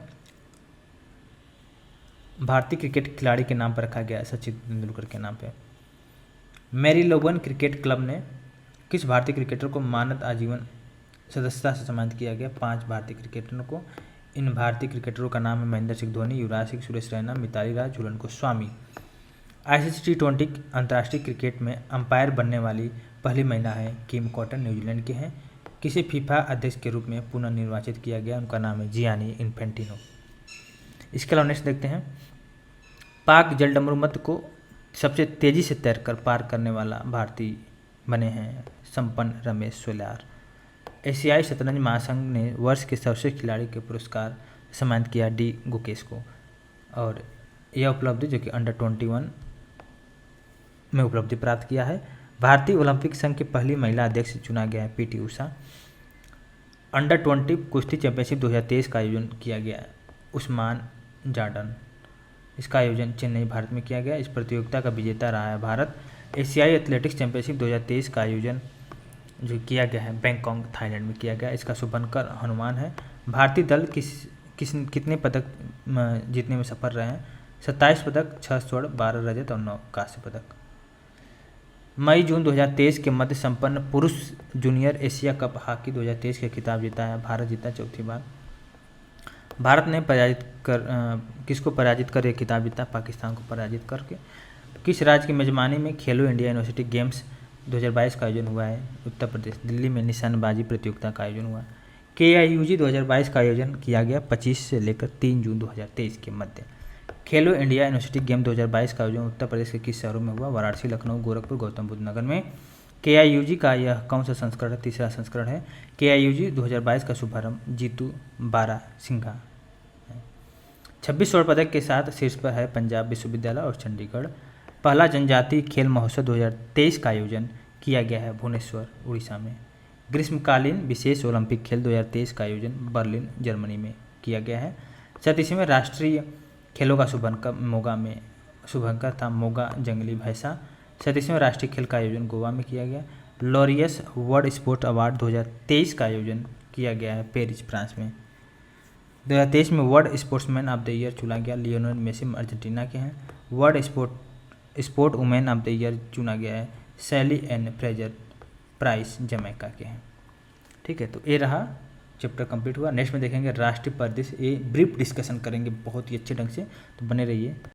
भारतीय क्रिकेट खिलाड़ी के नाम पर रखा गया है, सचिन तेंदुलकर के नाम पे। मैरीलोगन क्रिकेट क्लब ने किस भारतीय क्रिकेटर को मानद आजीवन सदस्यता से सम्मानित किया गया? 5 भारतीय क्रिकेटरों को। इन भारतीय क्रिकेटरों का नाम है महेंद्र सिंह धोनी, युवराज सिंह, सुरेश रैना, मिताली राज, झूलन गोस्वामी। ICC T20 अंतर्राष्ट्रीय क्रिकेट में अंपायर बनने वाली पहली महिला है किम कॉटन, न्यूजीलैंड के हैं। किसे फीफा अध्यक्ष के रूप में पुनर्निर्वाचित किया गया? उनका नाम है जियानी इन्फेंटिनो। इसके अलावा नेक्स्ट देखते हैं। पाक जलडमरू को सबसे तेज़ी से तैरकर पार करने वाला भारतीय बने हैं संपन्न रमेश सोलार। एशियाई शतरंज महासंघ ने वर्ष के सर्वश्रेष्ठ खिलाड़ी के पुरस्कार सम्मानित किया D गुकेश को। और यह उपलब्धि जो कि अंडर 21 में उपलब्धि प्राप्त किया है। भारतीय ओलंपिक संघ की पहली महिला अध्यक्ष चुना गया है PT उषा। अंडर 20 कुश्ती चैंपियनशिप 2023 का आयोजन किया गया है उस्मान जार्डन। इसका आयोजन चेन्नई भारत में किया गया। इस प्रतियोगिता का विजेता रहा है भारत। एशियाई एथलेटिक्स चैंपियनशिप 2023 का आयोजन जो किया गया है बैंकॉक थाईलैंड में किया गया। इसका शुभंकर हनुमान है। भारतीय दल कितने पदक जीतने में सफल रहे हैं? 27 पदक, 6 स्वर्ण, 12 रजत और 9 कांस्य पदक। मई-जून 2023 के मध्य संपन्न पुरुष जूनियर एशिया कप हॉकी 2023 का खिताब जीता है भारत, जीता चौथी बार। भारत ने किसको पराजित कर यह खिताब जीता? पाकिस्तान को पराजित करके। किस राज्य की मेजबानी में खेलो इंडिया यूनिवर्सिटी गेम्स 2022 का आयोजन हुआ है? उत्तर प्रदेश। दिल्ली में निशानेबाजी प्रतियोगिता का आयोजन हुआ। KIUG 2022 का आयोजन किया गया 25 से लेकर 3 जून 2023 के मध्य। खेलो इंडिया यूनिवर्सिटी गेम 2022 का आयोजन उत्तर प्रदेश के किस शहरों में हुआ? वाराणसी, लखनऊ, गोरखपुर, गौतम बुद्ध नगर में। KIUG का यह कौन सा संस्करण है? तीसरा संस्करण है। KIUG 2022 का शुभारंभ जीतू बारा सिंघा। 26 स्वर्ण पदक के साथ शीर्ष पर है पंजाब विश्वविद्यालय और चंडीगढ़। पहला जनजातीय खेल महोत्सव 2023 का आयोजन किया गया है भुवनेश्वर, उड़ीसा में। ग्रीष्मकालीन विशेष ओलंपिक खेल 2023 का आयोजन बर्लिन, जर्मनी में किया गया है। 37वें राष्ट्रीय खेलों का शुभंकर था मोगा जंगली भैंसा। 37वें राष्ट्रीय खेल का आयोजन गोवा में किया गया। लॉरियस वर्ल्ड स्पोर्ट अवार्ड 2023 का आयोजन किया गया है पेरिस, फ्रांस में। 2023 में world sportsman of the year चुना गया लियोनेल मेसी, अर्जेंटीना के हैं। World sport women of the year चुना गया है सैली एन फ्रेजर प्राइस, जमैका के हैं। ठीक है, तो ये रहा चैप्टर कंप्लीट हुआ। नेक्स्ट में देखेंगे राष्ट्रीय परिदृश्य, ये ब्रीफ डिस्कशन करेंगे बहुत ही अच्छे ढंग से, तो बने रहिए।